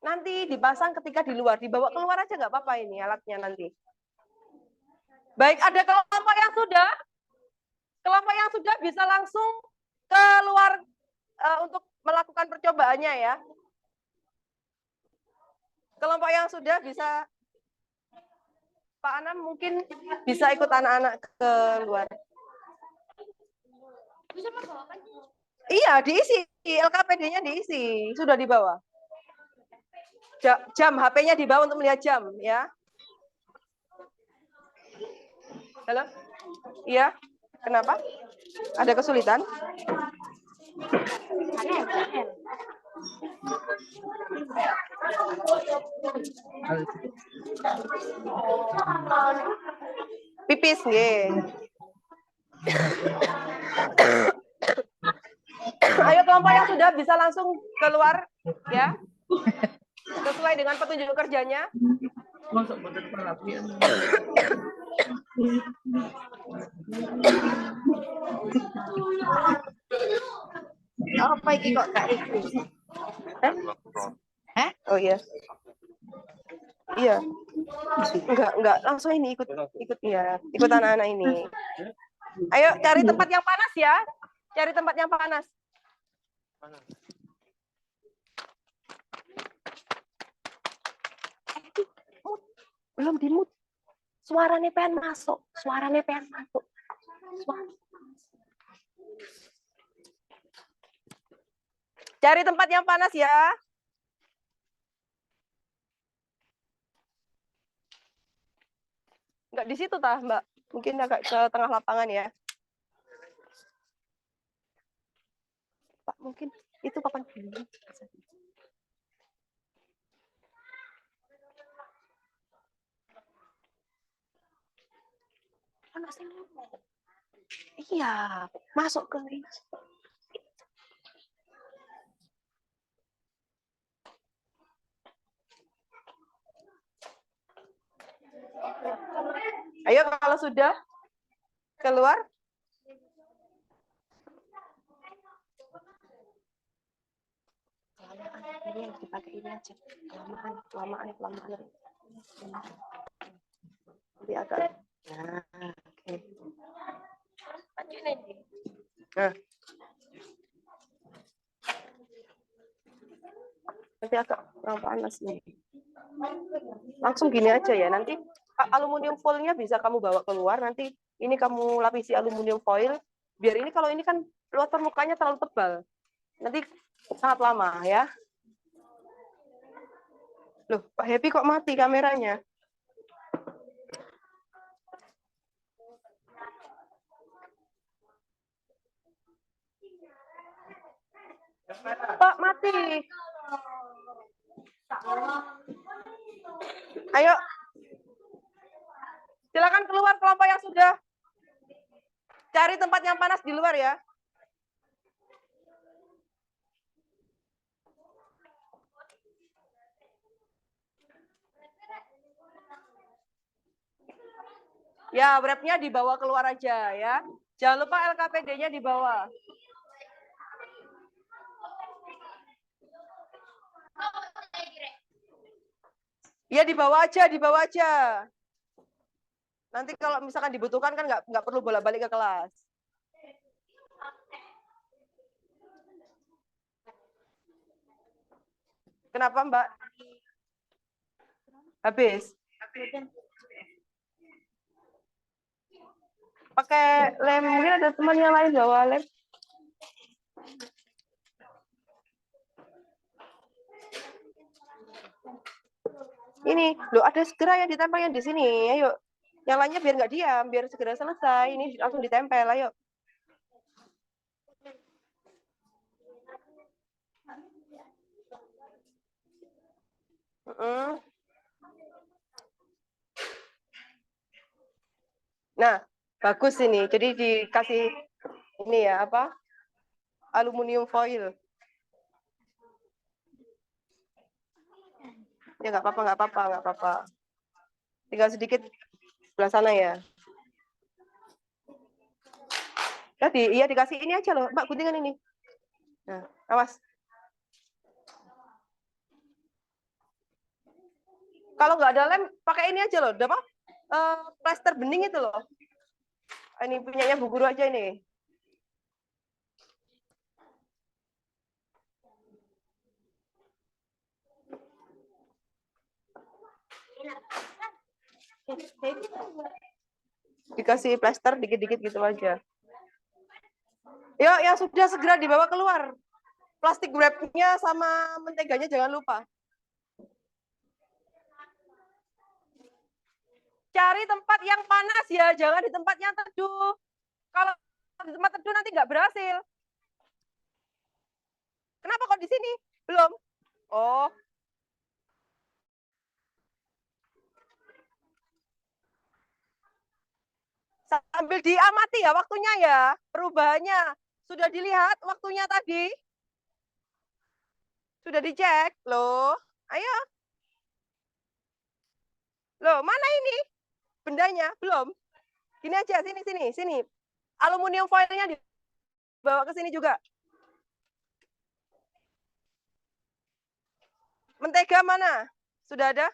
S2: Nanti dipasang ketika di luar, dibawa keluar aja nggak apa-apa ini alatnya nanti. Baik, ada kelompok yang sudah? Kelompok yang sudah bisa langsung keluar untuk melakukan percobaannya ya. Kelompok yang sudah bisa, Pak Anam mungkin bisa ikut anak-anak keluar. Iya, diisi. LKPD-nya diisi. Sudah dibawa. Jam, HP-nya dibawa untuk melihat jam. Ya. Halo? Iya. Kenapa? Ada kesulitan? Pipis, nggih. Ayo kelompok yang sudah bisa langsung keluar ya. Sesuai dengan petunjuk kerjanya. Apa iki kok Kak Riki? Oh iya. Iya. Enggak, langsung ini ikut ya. Ikut anak-anak ini. Ayo cari tempat yang panas ya. Cari tempat yang panas. Belum dimut. Suaranya pengen masuk. Suaranya pengen masuk. Cari tempat yang panas ya. Enggak di situ tah, Mbak. Mungkin agak ke tengah lapangan ya. Pak, mungkin itu kapan dulu? Anak saya ngomong. Iya, masuk ke Ayo kalau sudah keluar. Ini yang dipakai ini aja. Kelamaan. Nanti agak. Nah, oke. Nah. Nanti agak kurang panas nih. Langsung gini aja ya. Nanti aluminium foilnya bisa kamu bawa keluar. Nanti ini kamu lapisi aluminium foil. Biar ini kalau ini kan luar permukaannya terlalu tebal. Nanti sangat lama ya. Loh, Pak Happy kok mati kameranya? Pak, mati. Ayo. Silakan keluar kelompok yang sudah. Cari tempat yang panas di luar ya. Ya, wrap-nya dibawa keluar aja ya. Jangan lupa LKPD-nya dibawa. Ya, dibawa aja. Nanti kalau misalkan dibutuhkan kan nggak perlu bolak-balik ke kelas. Kenapa, Mbak? Habis. Pakai lem, mungkin ada teman yang lain bawa lem. Ini, loh ada segera yang ditempel yang di sini. Ayo. Yang lainnya biar nggak diam, biar segera selesai. Ini langsung ditempel, ayo. Nah, bagus ini. Jadi dikasih ini ya, apa? Aluminium foil. Ya nggak apa-apa. Tinggal sedikit sebelah sana ya. Tadi iya dikasih ini aja loh, Mbak, guntingan ini. Nah, awas. Kalau nggak ada lem, pakai ini aja loh, apa? Plester bening itu loh. Ini punyanya Bu Guru aja ini. Dikasih plester dikit-dikit gitu aja. Yuk, yang sudah segera dibawa keluar. Plastik wrap-nya sama menteganya jangan lupa. Cari tempat yang panas ya, jangan di tempat yang teduh. Kalau di tempat teduh nanti nggak berhasil. Kenapa kok di sini? Belum? Oh. Sambil diamati ya waktunya ya, perubahannya. Sudah dilihat waktunya tadi? Sudah dicek? Loh, ayo. Loh, mana ini? Bendanya? Belum? Gini aja, sini. Aluminium foilnya dibawa ke sini juga. Mentega mana? Sudah ada?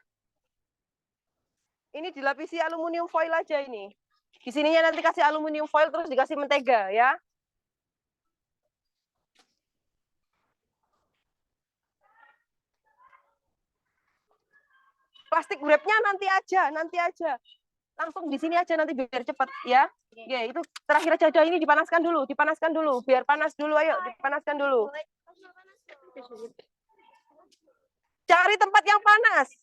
S2: Ini dilapisi aluminium foil aja ini. Di sininya nanti kasih aluminium foil terus dikasih mentega ya. Plastik wrap-nya nanti aja. Langsung di sini aja nanti biar cepat ya. Ya, itu terakhir aja ini dipanaskan dulu. Biar panas dulu, ayo dipanaskan dulu. Cari tempat yang panas.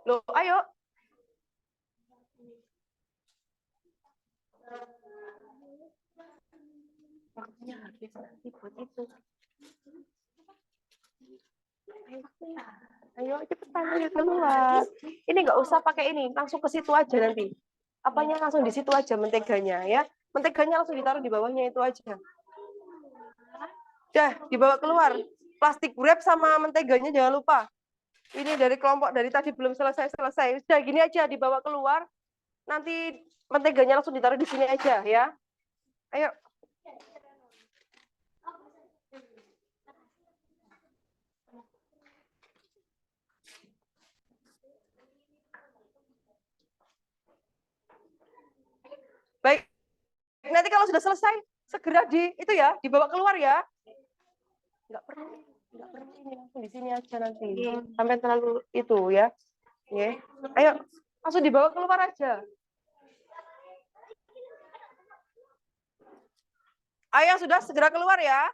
S2: Loh, ayo. Waktunya habis nanti buat itu. Ayo cepetan ayo keluar. Ini nggak usah pakai ini, langsung ke situ aja nanti. Apanya langsung di situ aja menteganya ya. Menteganya langsung ditaruh di bawahnya itu aja. Dah, dibawa keluar. Plastik wrap sama menteganya jangan lupa. Ini dari kelompok dari tadi belum selesai. Sudah gini aja dibawa keluar. Nanti menteganya langsung ditaruh di sini aja ya. Ayo. Baik. Nanti kalau sudah selesai segera itu ya, dibawa keluar ya. Enggak perlu ini langsung di sini aja nanti. Sampai terlalu itu ya. Oke. Ayo, langsung dibawa keluar aja. Ayo sudah segera keluar ya.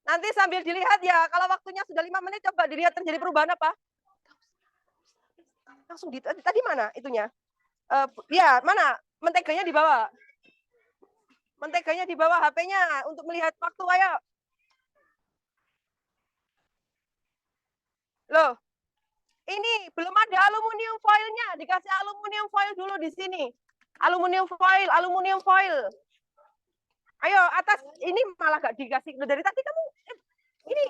S2: Nanti sambil dilihat ya, kalau waktunya sudah 5 menit, coba dilihat terjadi perubahan apa. Langsung tadi mana itunya? Ya, mana? Menteganya di bawah. Menteganya di bawah HP-nya untuk melihat waktu, ayo. Loh, ini belum ada aluminium foilnya. Dikasih aluminium foil dulu di sini. Aluminium foil. Ayo, atas. Ini malah gak dikasih. Dari tadi kamu, ini.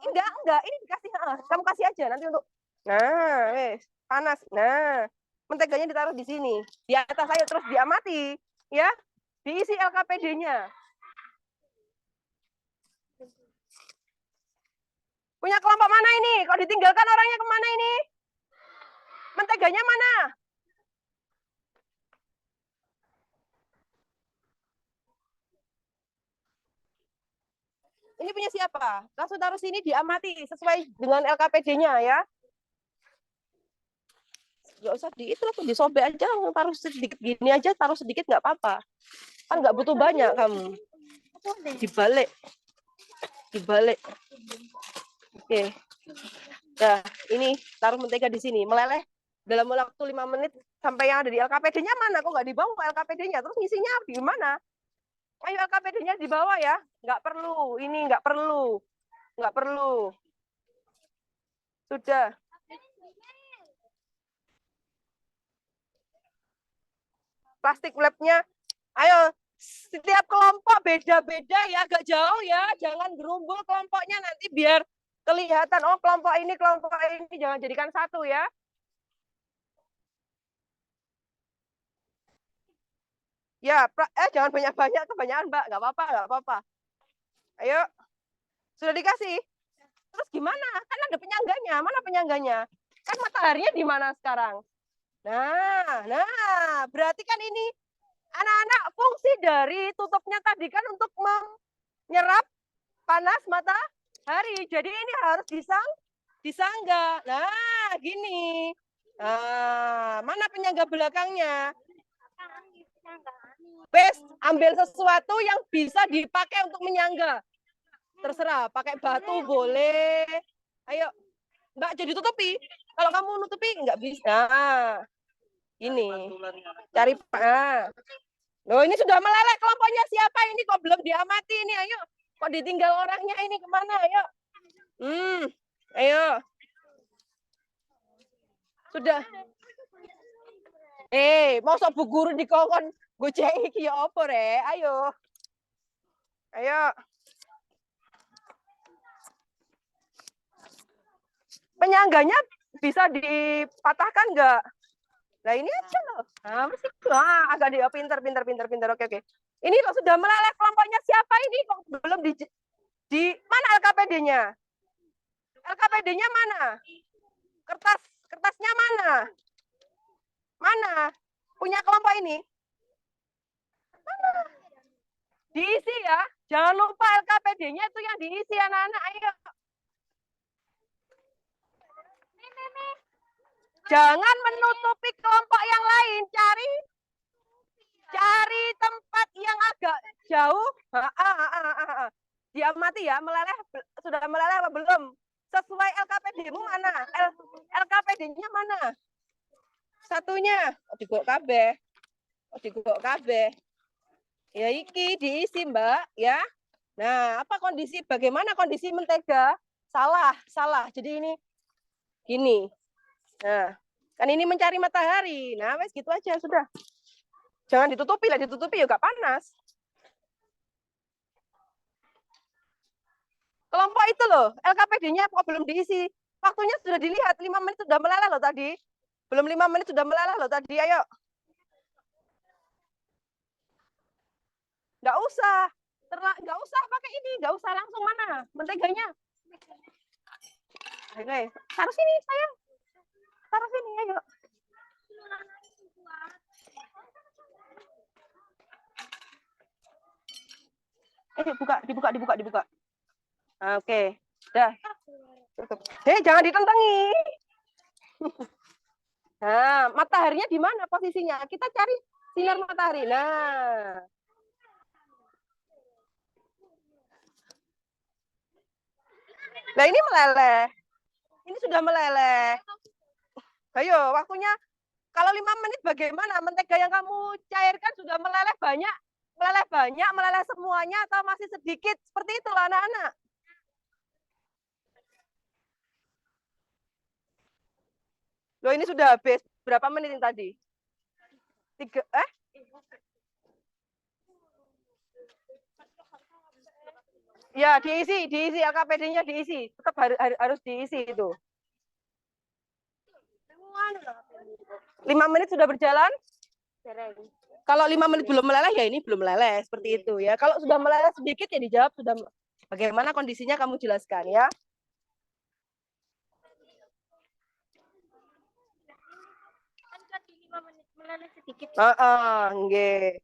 S2: Enggak. Ini dikasih. Kamu kasih aja nanti untuk. Nah, panas. Nah, menteganya ditaruh di sini. Di atas ayo, terus diamati. Ya, diisi LKPD-nya. Punya kelompok mana ini? Kok ditinggalkan orangnya kemana ini? Menteganya mana? Ini punya siapa? Langsung taruh sini diamati sesuai dengan LKPD-nya ya. Nggak usah itu langsung disobek aja, taruh sedikit gini aja, taruh sedikit nggak apa-apa. Kan nggak butuh banyak kamu. Dibalik. Oke. Nah, ini taruh mentega di sini, meleleh dalam waktu 5 menit sampai yang ada di LKPD-nya mana? Kok nggak dibawa LKPD-nya? Terus ngisinya di mana? Ayo LKPD-nya dibawa ya. Nggak perlu, ini nggak perlu. Sudah. Plastik wrap-nya. Ayo, setiap kelompok beda-beda ya, agak jauh ya. Jangan gerumbul kelompoknya nanti biar kelihatan. Oh, kelompok ini. Jangan jadikan satu ya. Ya, jangan banyak-banyak, kebanyakan Mbak. Nggak apa-apa. Ayo. Sudah dikasih? Terus gimana? Kan ada penyangganya. Mana penyangganya? Kan mataharinya di mana sekarang? Nah, berarti kan ini anak-anak fungsi dari tutupnya tadi kan untuk menyerap panas matahari. Jadi ini harus disangga. Nah, gini. Nah, mana penyangga belakangnya? Ambil sesuatu yang bisa dipakai untuk menyangga. Terserah, pakai batu boleh. Ayo, Mbak jadi tutupi. Kalau kamu nutupi nggak bisa. Ini cari Loh, ini sudah meleleh kelompoknya siapa ini kok belum diamati ini? Ayo, kok ditinggal orangnya ini kemana? Ayo. Ayo. Sudah. Mau sok bu guru dikongkon gocek iki ya apa re? Ayo. Penyangganya bisa dipatahkan enggak? Nah ini aja loh. Nah, masih agak pinter. Oke. Ini loh sudah meleleh kelompoknya siapa ini kok belum di mana LKPD-nya? LKPD-nya mana? Kertasnya mana? Mana? Punya kelompok ini? Mana? Diisi ya. Jangan lupa LKPD-nya itu yang diisi anak-anak. Ayo. Jangan menutupi kelompok yang lain. Cari tempat yang agak jauh. Diamati ya, sudah meleleh apa belum? Sesuai LKPD-mu mana? LKPD-nya mana? Satunya. Oh, digok kabeh. Oh, digok kabeh. Ya iki diisi, Mbak, ya. Nah, apa kondisi bagaimana kondisi mentega? Salah. Jadi ini gini. Nah, kan ini mencari matahari. Nah, wes gitu aja sudah. Jangan ditutupi lah, ditutupi juga panas. Kelompok itu loh, LKPD-nya kok belum diisi. Waktunya sudah dilihat, 5 menit sudah meleleh loh tadi. Belum 5 menit sudah meleleh loh tadi, ayo. Nggak usah. Nggak usah pakai ini, nggak usah langsung mana menteganya. Oke, taruh sini sayang. Taruh sini, ayo. Dibuka. Oke, dah. Tutup. Jangan ditentangi. Nah, mataharinya di mana posisinya? Kita cari sinar matahari. Nah. Nah, ini meleleh. Ini sudah meleleh. Ayo, waktunya. Kalau 5 menit bagaimana? Mentega yang kamu cairkan sudah meleleh banyak, meleleh semuanya, atau masih sedikit? Seperti itu, anak-anak. Loh, ini sudah habis. Berapa menit ini tadi? 3, Ya, diisi LKPD-nya diisi. Tetap harus diisi itu. 5 menit sudah berjalan? Kalau 5 menit belum meleleh, ya ini belum meleleh. Seperti itu ya. Kalau sudah meleleh sedikit, ya dijawab sudah. Bagaimana kondisinya kamu jelaskan ya. Nggih.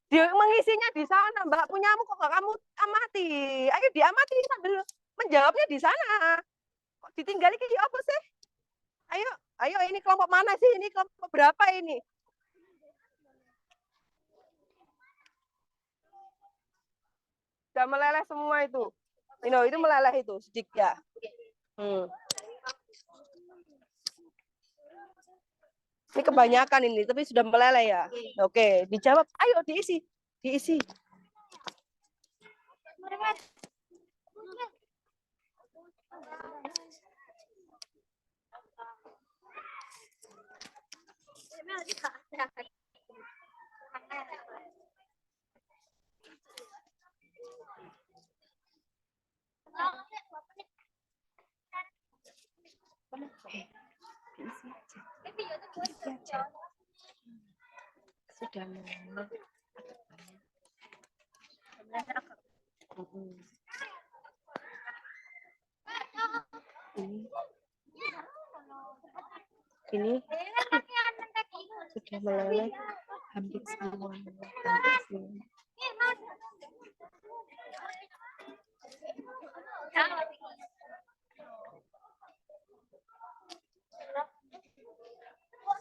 S2: Mengisinya di sana, Mbak. Punyamu kok nggak kamu amati? Ayo diamati sambil menjawabnya di sana. Kok ditinggali kayak apa sih? Ayo ini kelompok mana sih? Ini kelompok berapa ini? Sudah meleleh semua itu. Itu meleleh itu sedikit ya. Ini kebanyakan ini, tapi sudah meleleh ya. Oke, dijawab. Ayo diisi. Sudah meleleh. Ini sudah meleleh hampir semua.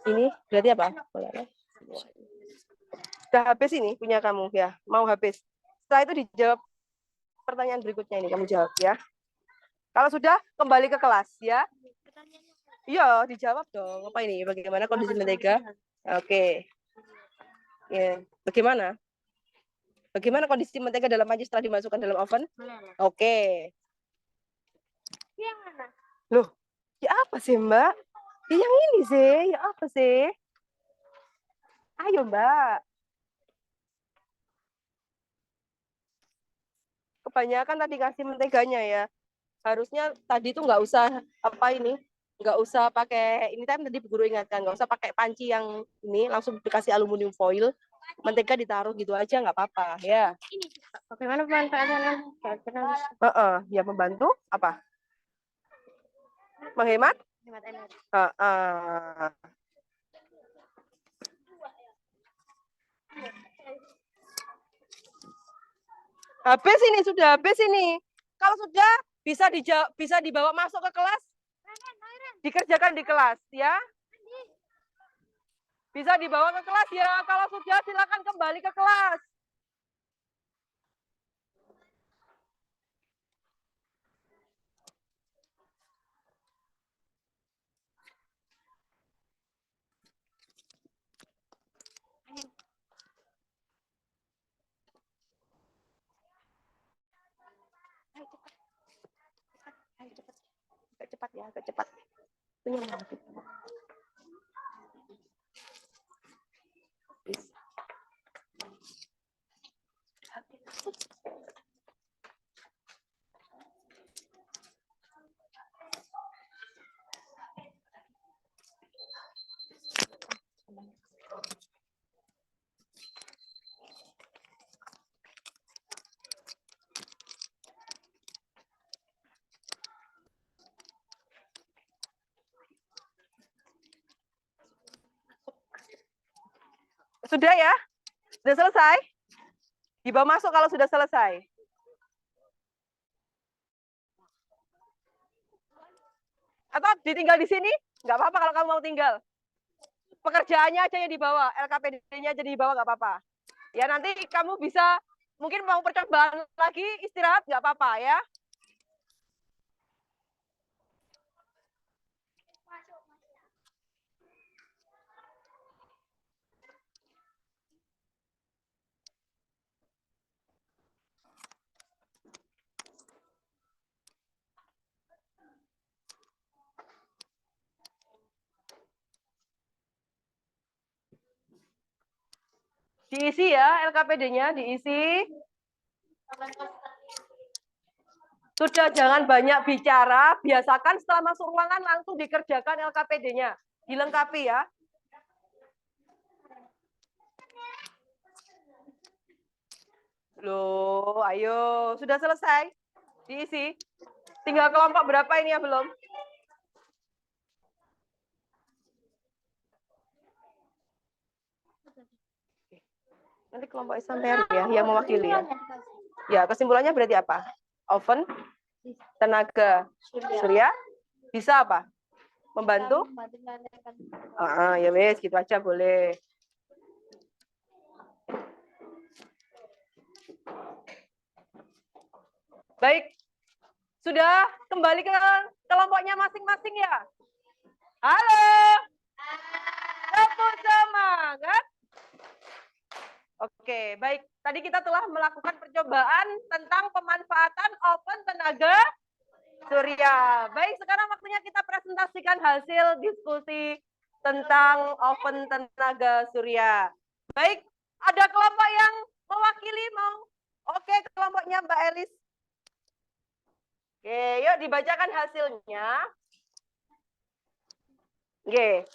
S2: Ini berarti apa? Meleleh. Sudah habis ini punya kamu ya, mau habis. Setelah itu dijawab pertanyaan berikutnya ini, kamu jawab ya. Kalau sudah, kembali ke kelas ya. Iya, dijawab dong. Apa ini? Bagaimana kondisi mentega? Oke. Ya, bagaimana? Bagaimana kondisi mentega dalam panci setelah dimasukkan dalam oven? Oke.
S3: Yang mana?
S2: Loh, ya apa sih, Mbak? Ya yang ini sih, ya apa sih? Ayo, Mbak. Kebanyakan tadi kasih menteganya ya. Harusnya tadi tuh nggak usah nggak usah pakai ini tadi guru ingatkan, nggak usah pakai panci yang ini, langsung dikasih aluminium foil, mentega ditaruh gitu aja nggak apa-apa ya.
S3: Bagaimana pemanfaatannya?
S2: Ya membantu apa? Menghemat?
S3: Hemat energi.
S2: Habis ini, sudah habis ini. Kalau sudah bisa dibawa masuk ke kelas, dikerjakan di kelas ya. Bisa dibawa ke kelas ya. Kalau sudah silakan kembali ke kelas. agak cepat. Bisa. Sudah ya? Sudah selesai? Dibawa masuk kalau sudah selesai. Atau ditinggal di sini? Nggak apa-apa kalau kamu mau tinggal. Pekerjaannya aja yang dibawa, LKPD-nya aja dibawa nggak apa-apa. Ya nanti kamu bisa, mungkin mau percobaan lagi, istirahat nggak apa-apa ya. Diisi ya, LKPD-nya diisi. Sudah jangan banyak bicara, biasakan setelah masuk ruangan langsung dikerjakan LKPD-nya. Dilengkapi ya. Loh, ayo, sudah selesai. Diisi. Tinggal kelompok berapa ini ya belum? Nanti kelompok SMPR ya, yang mewakili ya. Ya, kesimpulannya berarti apa? Oven, tenaga surya, bisa apa? Membantu? Ya wes, gitu aja boleh. Baik, sudah kembali ke kelompoknya masing-masing ya? Halo? Tepuk semangat. Oke, baik. Tadi kita telah melakukan percobaan tentang pemanfaatan oven tenaga surya. Baik, sekarang waktunya kita presentasikan hasil diskusi tentang oven tenaga surya. Baik, ada kelompok yang mewakili mau? Oke, kelompoknya Mbak Elis. Oke, yuk dibacakan hasilnya. Oke.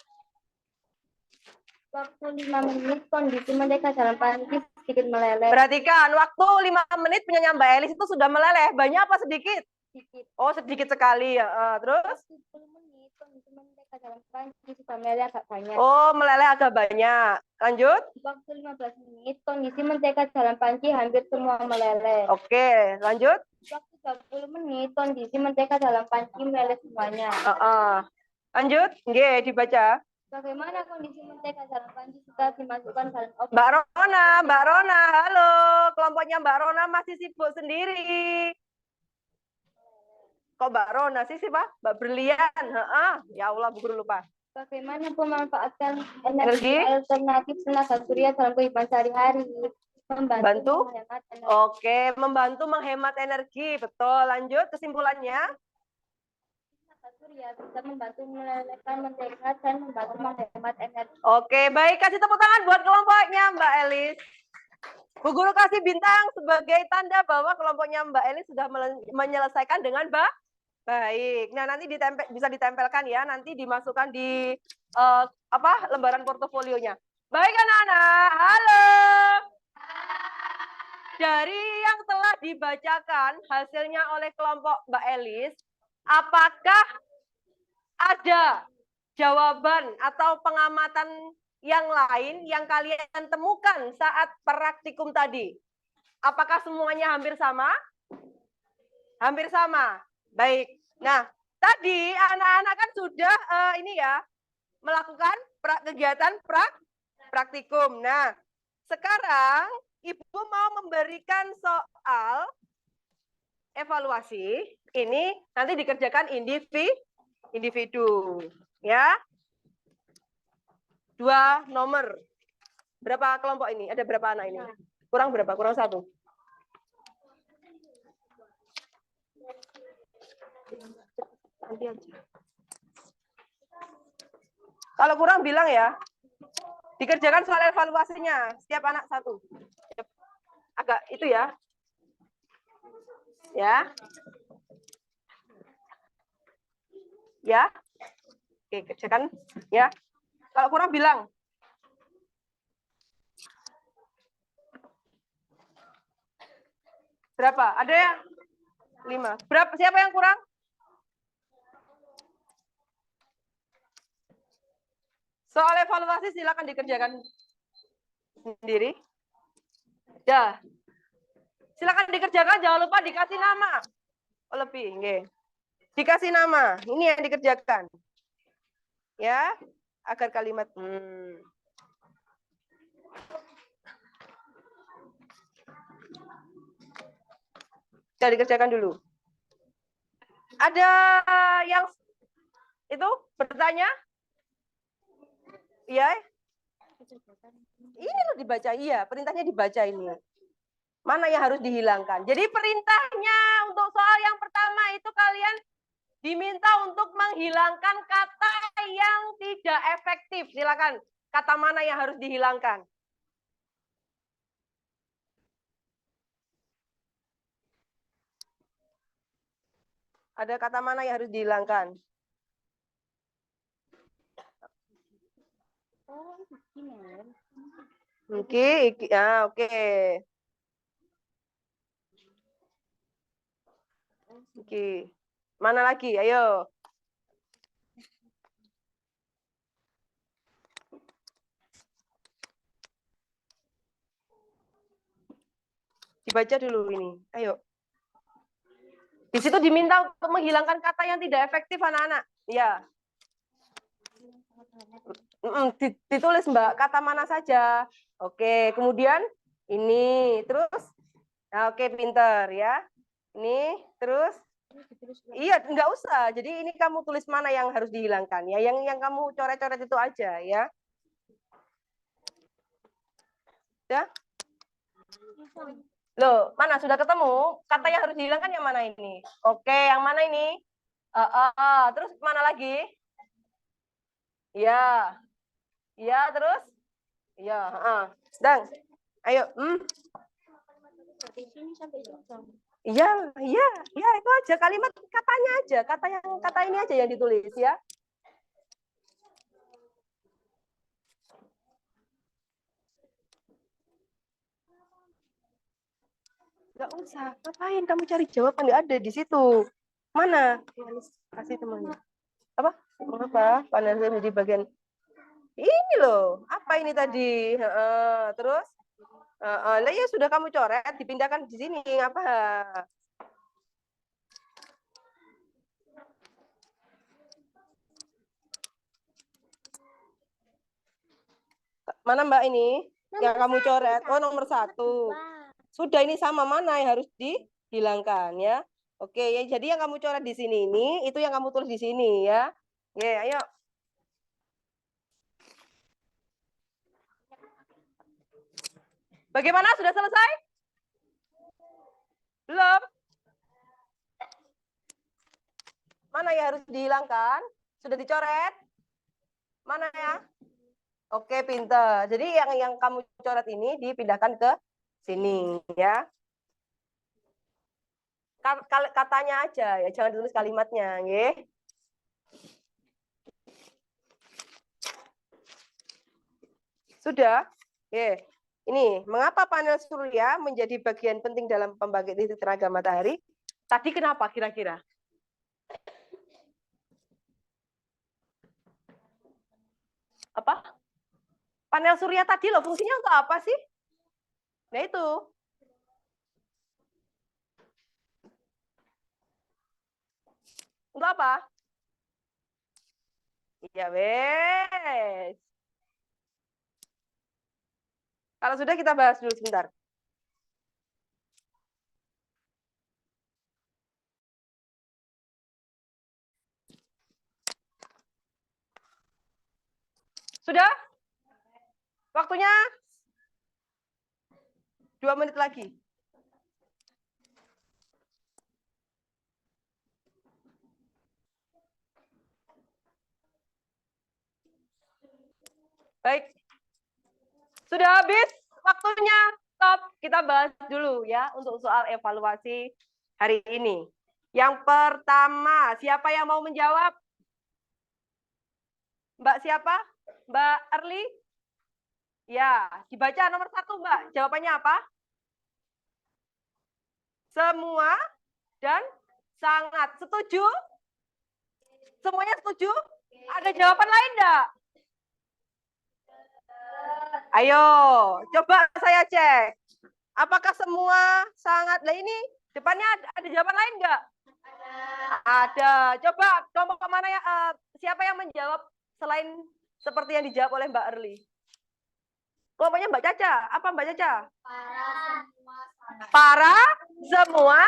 S3: Waktu 5 menit kondisi mereka dalam panci sedikit meleleh.
S2: Perhatikan, waktu 5 menit punya Mbak Elis itu sudah meleleh. Banyak apa sedikit?
S3: Sedikit.
S2: Oh, sedikit sekali ya. Terus?
S3: 10 menit kondisi mereka dalam panci sudah meleleh agak banyak.
S2: Oh, meleleh agak banyak. Lanjut.
S3: Waktu 15 menit kondisi mentega dalam panci hampir semua meleleh.
S2: Oke, lanjut.
S3: Waktu 20 menit kondisi mentega dalam panci meleleh semuanya.
S2: Lanjut. Nggih, dibaca.
S3: Bagaimana kondisi mentega dalam panci setelah dimasukkan dalam oven?
S2: Mbak Rona, halo. Kelompoknya Mbak Rona masih sibuk sendiri. Kok Mbak Rona sih Pak? Mbak Brilian. Ya Allah, Bu Guru lupa.
S3: Bagaimana memanfaatkan energi alternatif tenaga surya dalam kehidupan sehari-hari?
S2: Membantu?
S3: Menghemat energi.
S2: Oke, membantu menghemat energi. Betul. Lanjut kesimpulannya.
S3: Surya bisa membantu melelehkan mentega dan membantu menghemat energi.
S2: Oke, baik. Kasih tepuk tangan buat kelompoknya Mbak Elis. Bu Guru kasih bintang sebagai tanda bahwa kelompoknya Mbak Elis sudah menyelesaikan dengan baik. Nah, nanti bisa ditempelkan ya, nanti dimasukkan di lembaran portofolionya. Baik anak-anak, halo. Dari yang telah dibacakan hasilnya oleh kelompok Mbak Elis, apakah ada jawaban atau pengamatan yang lain yang kalian temukan saat praktikum tadi? Apakah semuanya hampir sama? Hampir sama. Baik. Nah, tadi anak-anak kan sudah melakukan kegiatan praktikum. Nah, sekarang Ibu mau memberikan soal evaluasi. Ini nanti dikerjakan individu, ya. 2 nomor. Berapa kelompok ini? Ada berapa anak ini? Kurang berapa? Kurang 1. Nanti aja. Kalau kurang bilang ya. Dikerjakan soal evaluasinya. Setiap anak satu. Agak itu ya. Ya. Ya. Oke, kerjakan ya. Kalau kurang bilang. Berapa? Ada yang 5. Berapa? Siapa yang kurang? Soal evaluasi silakan dikerjakan sendiri. Ya. Silakan dikerjakan, jangan lupa dikasih nama. Oh, lebih, nggih. Dikasih nama. Ini yang dikerjakan. Ya, agar kalimat Sudah dikerjakan dulu. Ada yang itu bertanya? Iya. Ini loh dibaca, iya, perintahnya dibaca ini. Mana yang harus dihilangkan? Jadi perintahnya untuk soal yang pertama itu kalian diminta untuk menghilangkan kata yang tidak efektif. Silakan. Kata mana yang harus dihilangkan? Ada kata mana yang harus dihilangkan? Oke, oke. Oke. Mana lagi? Ayo. Dibaca dulu ini. Ayo. Di situ diminta untuk menghilangkan kata yang tidak efektif anak-anak. Ya. Ditulis Mbak, kata mana saja. Oke, kemudian ini, terus. Nah, oke, pinter ya. Ini, terus. Iya, enggak usah. Jadi ini kamu tulis mana yang harus dihilangkan ya. Yang kamu coret-coret itu aja ya. Ya. Loh, mana sudah ketemu? Kata yang harus dihilangkan yang mana ini? Oke, yang mana ini? Terus mana lagi? Ya. Ya, terus? Ya, sedang. Ayo, Iya, iya, iya, itu aja kalimat katanya aja, kata ini aja yang ditulis ya. Enggak usah, ngapain kamu cari jawaban, nggak ada di situ. Mana? Kasih temannya. Apa? Apa? Panel di bagian ini loh. Apa ini tadi? Terus? Lah ya sudah kamu coret, dipindahkan di sini. Apa? Mana Mbak ini? Yang kamu coret? Oh, nomor 1. Sudah, ini sama mana yang harus dihilangkan ya. Oke, ya, jadi yang kamu coret di sini ini, itu yang kamu tulis di sini ya. Oke, ayo. Bagaimana? Sudah selesai? Belum? Mana yang harus dihilangkan? Sudah dicoret? Mana ya? Oke, pintar. Jadi yang kamu coret ini dipindahkan ke sini ya. Katanya aja ya, jangan ditulis kalimatnya, nggih. Sudah? Oke. Ini, mengapa panel surya menjadi bagian penting dalam pembangkit listrik tenaga matahari? Tadi kenapa kira-kira? Apa? Panel surya tadi loh, fungsinya untuk apa sih? Nah itu. Untuk apa? Iya, wes. Kalau sudah kita bahas dulu sebentar. Sudah? Waktunya 2 menit lagi. Baik. Sudah habis waktunya. Stop. Kita bahas dulu ya untuk soal evaluasi hari ini. Yang pertama, siapa yang mau menjawab? Mbak siapa? Mbak Erli? Ya, dibaca nomor 1, Mbak. Jawabannya apa? Semua dan sangat. Setuju? Semuanya setuju? Ada jawaban lain enggak? Ayo, coba saya cek. Apakah semua sangat? Nah ini depannya ada jawaban lain enggak? Ada. Coba kelompok mana ya? Siapa yang menjawab selain seperti yang dijawab oleh Mbak Erli? Kelompoknya Mbak Caca. Apa Mbak Caca? Para, semua,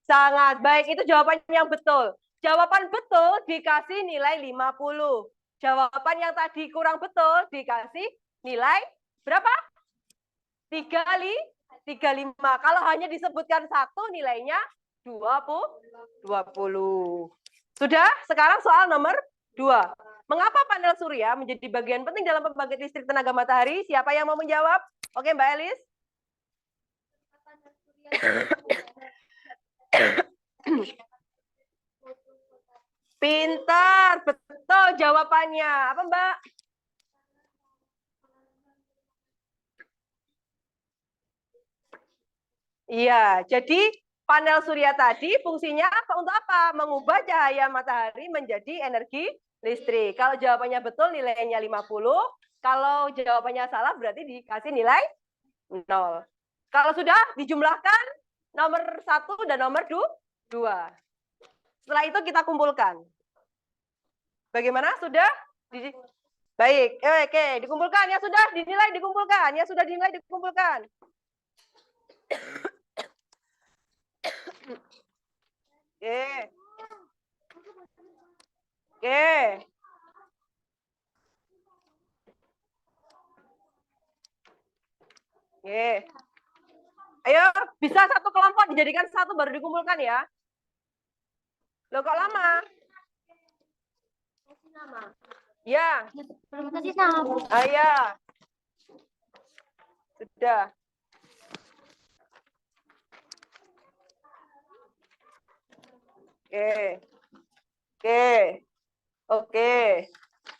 S2: sangat. Baik, itu jawabannya yang betul. Jawaban betul dikasih nilai 50. Jawaban yang tadi kurang betul dikasih nilai berapa? 35. Kalau hanya disebutkan 1 nilainya 20. Sudah? Sekarang soal nomor 2. Mengapa panel surya menjadi bagian penting dalam pembangkit listrik tenaga matahari? Siapa yang mau menjawab? Oke, Mbak Elis. Pintar, betul jawabannya. Apa, Mbak? Iya, jadi panel surya tadi fungsinya apa? Untuk apa? Mengubah cahaya matahari menjadi energi listrik. Kalau jawabannya betul nilainya 50, kalau jawabannya salah berarti dikasih nilai 0. Kalau sudah dijumlahkan nomor 1 dan nomor 2. Setelah itu kita kumpulkan. Bagaimana? Sudah? Baik. Oke, dikumpulkan. Ya sudah dinilai dikumpulkan. Ya sudah dinilai dikumpulkan. Oke. Oke. Oke. Ayo, bisa satu kelompok dijadikan satu baru dikumpulkan ya. Loh kok lama? Ya. Ya. Sudah. Oke. Oke. Oke.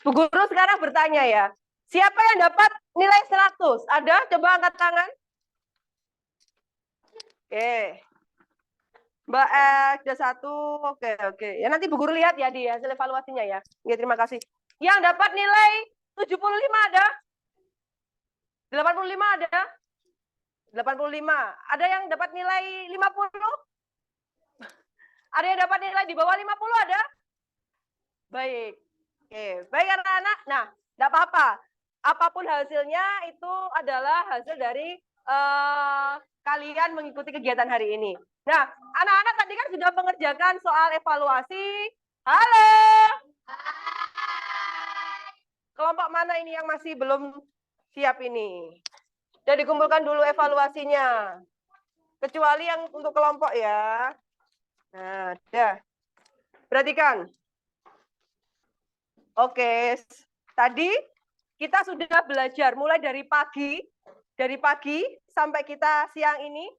S2: Bu Guru sekarang bertanya ya. Siapa yang dapat nilai 100? Ada? Coba angkat tangan. Oke. Mbak sudah 1. Oke. Ya nanti Bu Guru lihat ya di hasil evaluasinya ya. Ya, terima kasih. Yang dapat nilai 75 ada? 85 ada? 85. Ada yang dapat nilai 50? Ada yang dapat nilai di bawah 50 ada? Baik. Oke, baik anak-anak. Nah, enggak apa-apa. Apapun hasilnya itu adalah hasil dari kalian mengikuti kegiatan hari ini. Nah, anak-anak tadi kan sudah mengerjakan soal evaluasi. Halo. Kelompok mana ini yang masih belum siap ini? Sudah dikumpulkan dulu evaluasinya. Kecuali yang untuk kelompok ya. Nah, dah. Perhatikan. Oke, tadi kita sudah belajar mulai dari pagi sampai kita siang ini.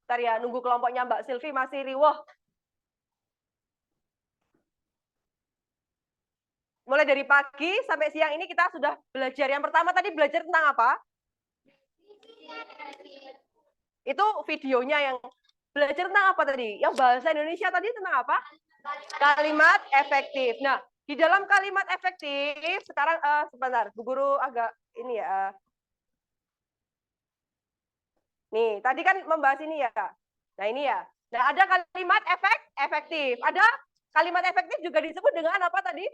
S2: Bentar ya, nunggu kelompoknya Mbak Silvi masih riwuh. Mulai dari pagi sampai siang ini kita sudah belajar. Yang pertama tadi belajar tentang apa? Itu videonya yang belajar tentang apa tadi? Yang bahasa Indonesia tadi tentang apa? Kalimat efektif. Nah, di dalam kalimat efektif, sekarang sebentar, Bu Guru agak ini ya. Nih, tadi kan membahas ini ya. Nah, ini ya. Nah, ada kalimat efektif. Ada kalimat efektif juga disebut dengan apa tadi?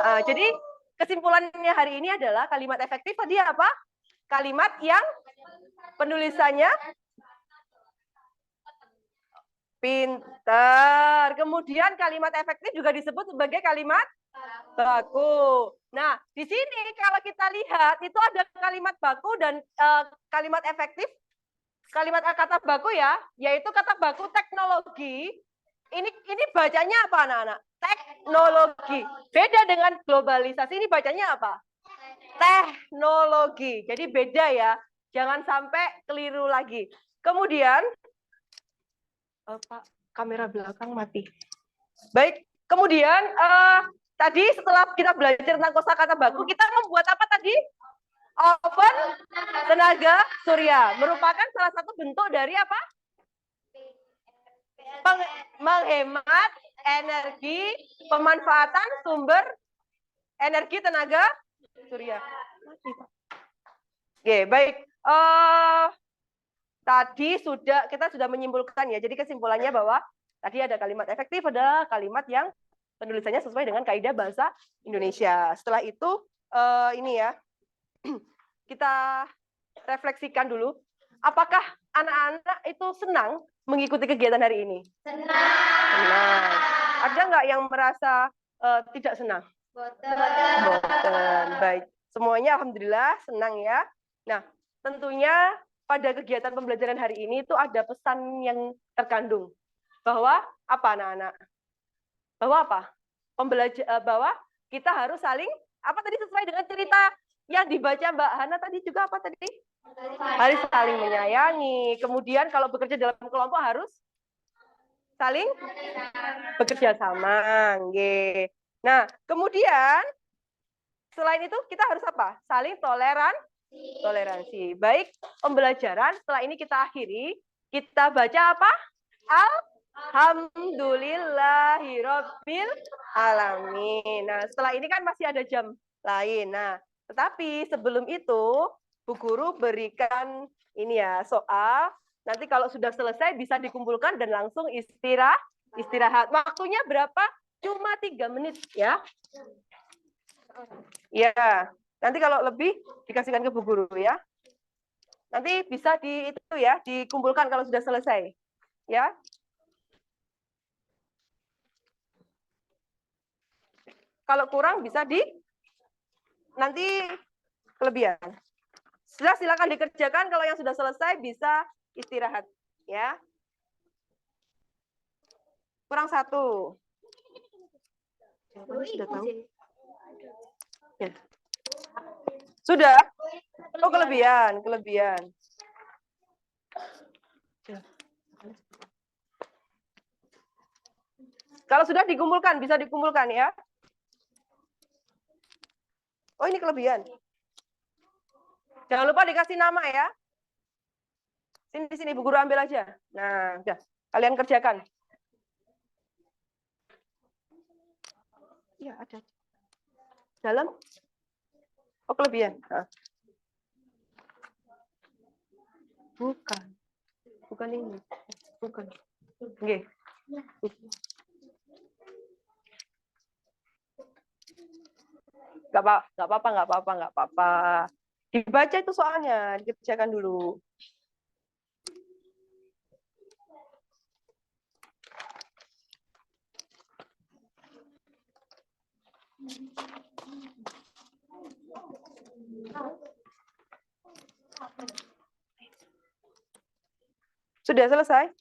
S2: Nah, jadi kesimpulannya hari ini adalah kalimat efektif tadi apa? Kalimat yang penulisannya pintar. Kemudian kalimat efektif juga disebut sebagai kalimat baku. Nah, di sini kalau kita lihat itu ada kalimat baku dan kalimat efektif. Kalimat kata baku ya, yaitu kata baku teknologi Ini bacanya apa anak-anak? Teknologi. Beda dengan globalisasi, ini bacanya apa? Teknologi. Jadi beda ya. Jangan sampai keliru lagi. Kemudian, Pak, kamera belakang mati. Baik, kemudian tadi setelah kita belajar tentang kosakata baku, kita membuat apa tadi? Oven tenaga surya. Merupakan salah satu bentuk dari apa? Menghemat energi, pemanfaatan sumber energi tenaga surya. Oke, baik. Tadi kita sudah menyimpulkan ya. Jadi kesimpulannya bahwa tadi ada kalimat efektif, ada kalimat yang penulisannya sesuai dengan kaidah bahasa Indonesia. Setelah itu ini ya, kita refleksikan dulu. Apakah anak-anak itu senang mengikuti kegiatan hari ini? Senang. Ada nggak yang merasa tidak senang? Boten. Baik. Semuanya alhamdulillah senang ya. Nah, tentunya pada kegiatan pembelajaran hari ini itu ada pesan yang terkandung. Bahwa apa anak-anak? Bahwa apa? Bahwa kita harus saling, apa tadi sesuai dengan cerita yang dibaca Mbak Hana tadi juga apa tadi? Harus saling menyayangi. Kemudian kalau bekerja dalam kelompok harus saling bekerja sama. Nah, kemudian selain itu kita harus apa? Saling toleransi. Baik, pembelajaran setelah ini kita akhiri. Kita baca apa? Alhamdulillahirabbil alamin. Nah, setelah ini kan masih ada jam lain. Nah, tetapi sebelum itu Bu Guru berikan ini ya soal. Nanti kalau sudah selesai bisa dikumpulkan dan langsung istirahat. Waktunya berapa? Cuma 3 menit ya. Ya, nanti kalau lebih dikasihkan ke Bu Guru ya. Nanti bisa dikumpulkan kalau sudah selesai. Ya. Kalau kurang bisa nanti kelebihan. Silakan dikerjakan, kalau yang sudah selesai bisa istirahat ya. Kurang 1. Sudah tahu? Ya. Sudah? Oh, kelebihan. Kalau sudah dikumpulkan, bisa dikumpulkan ya. Oh, ini kelebihan. Jangan lupa dikasih nama ya. Sini Bu Guru ambil aja. Nah, udah. Kalian kerjakan. Iya, ada. Dalam. Oh, kelebihan. Nah. Bukan ini. Bukan. Oke. Nggak apa-apa. Dibaca itu soalnya, dikerjakan dulu. Sudah selesai?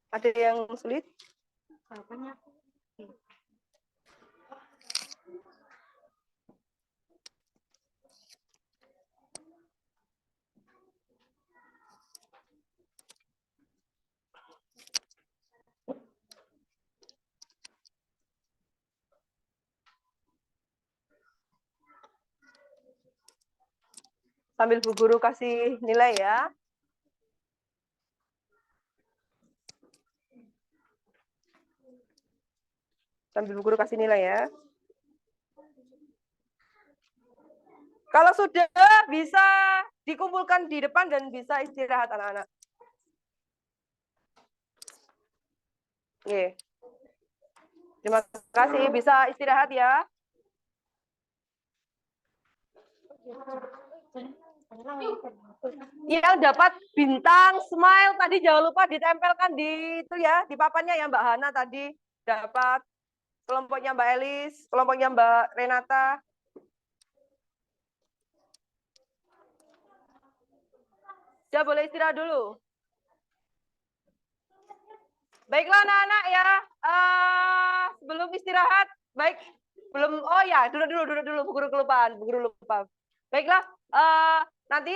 S2: Ada yang sulit? Apanya? Sambil Bu Guru kasih nilai ya. Sambil Bu Guru kasih nilai ya. Kalau sudah bisa dikumpulkan di depan dan bisa istirahat anak-anak. Oke. Terima kasih, bisa istirahat ya. Yang dapat bintang smile tadi jangan lupa ditempelkan di itu ya, di papannya ya Mbak Hana tadi dapat kelompoknya Mbak Elis, kelompoknya Mbak Renata. Ya boleh istirahat dulu. Baiklah anak-anak ya, sebelum istirahat, baik belum, oh ya dulu Bu Guru kelupaan, Bu Guru lupa. Baiklah, nanti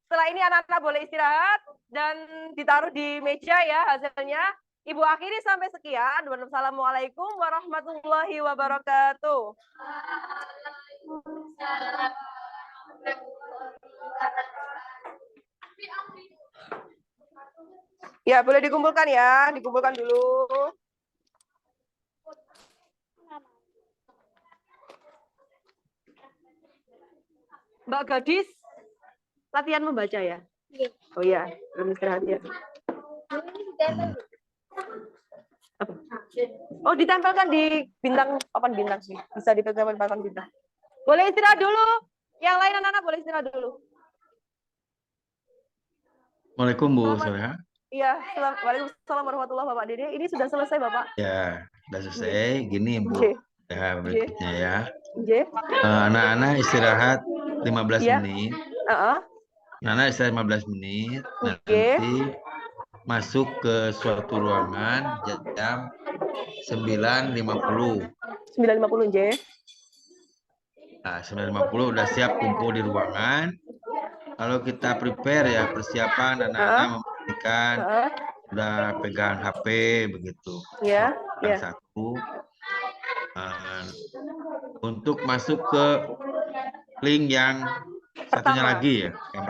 S2: setelah ini anak-anak boleh istirahat dan ditaruh di meja ya hasilnya. Ibu akhiri sampai sekian. Wassalamualaikum warahmatullahi wabarakatuh. Ya, boleh dikumpulkan ya, dikumpulkan dulu. Mbak Gadis, latihan membaca ya? Oh iya, belum istirahat ya. Oh, ditempelkan di bintang, papan bintang sih. Bisa ditempelkan papan bintang. Boleh istirahat dulu. Yang lain anak-anak boleh istirahat dulu.
S8: Assalamualaikum Bu Soleha.
S2: Iya, Waalaikumsalam warahmatullahi wabarakatuh. Pak Dede, ini sudah selesai Bapak?
S8: Ya, sudah selesai. Gini Bu, ya berikutnya ya. Anak-anak istirahat 15 menit. Anak-anak istirahat 15 menit. Nanti masuk ke suatu ruangan jam 9.50.
S2: 9.50 J.
S8: Nah, 9.50 udah siap kumpul di ruangan. Kalau kita prepare ya persiapan anak-anak memperhatikan udah pegang HP begitu.
S2: Ya.
S8: Satu. Untuk masuk ke link yang satunya lagi ya.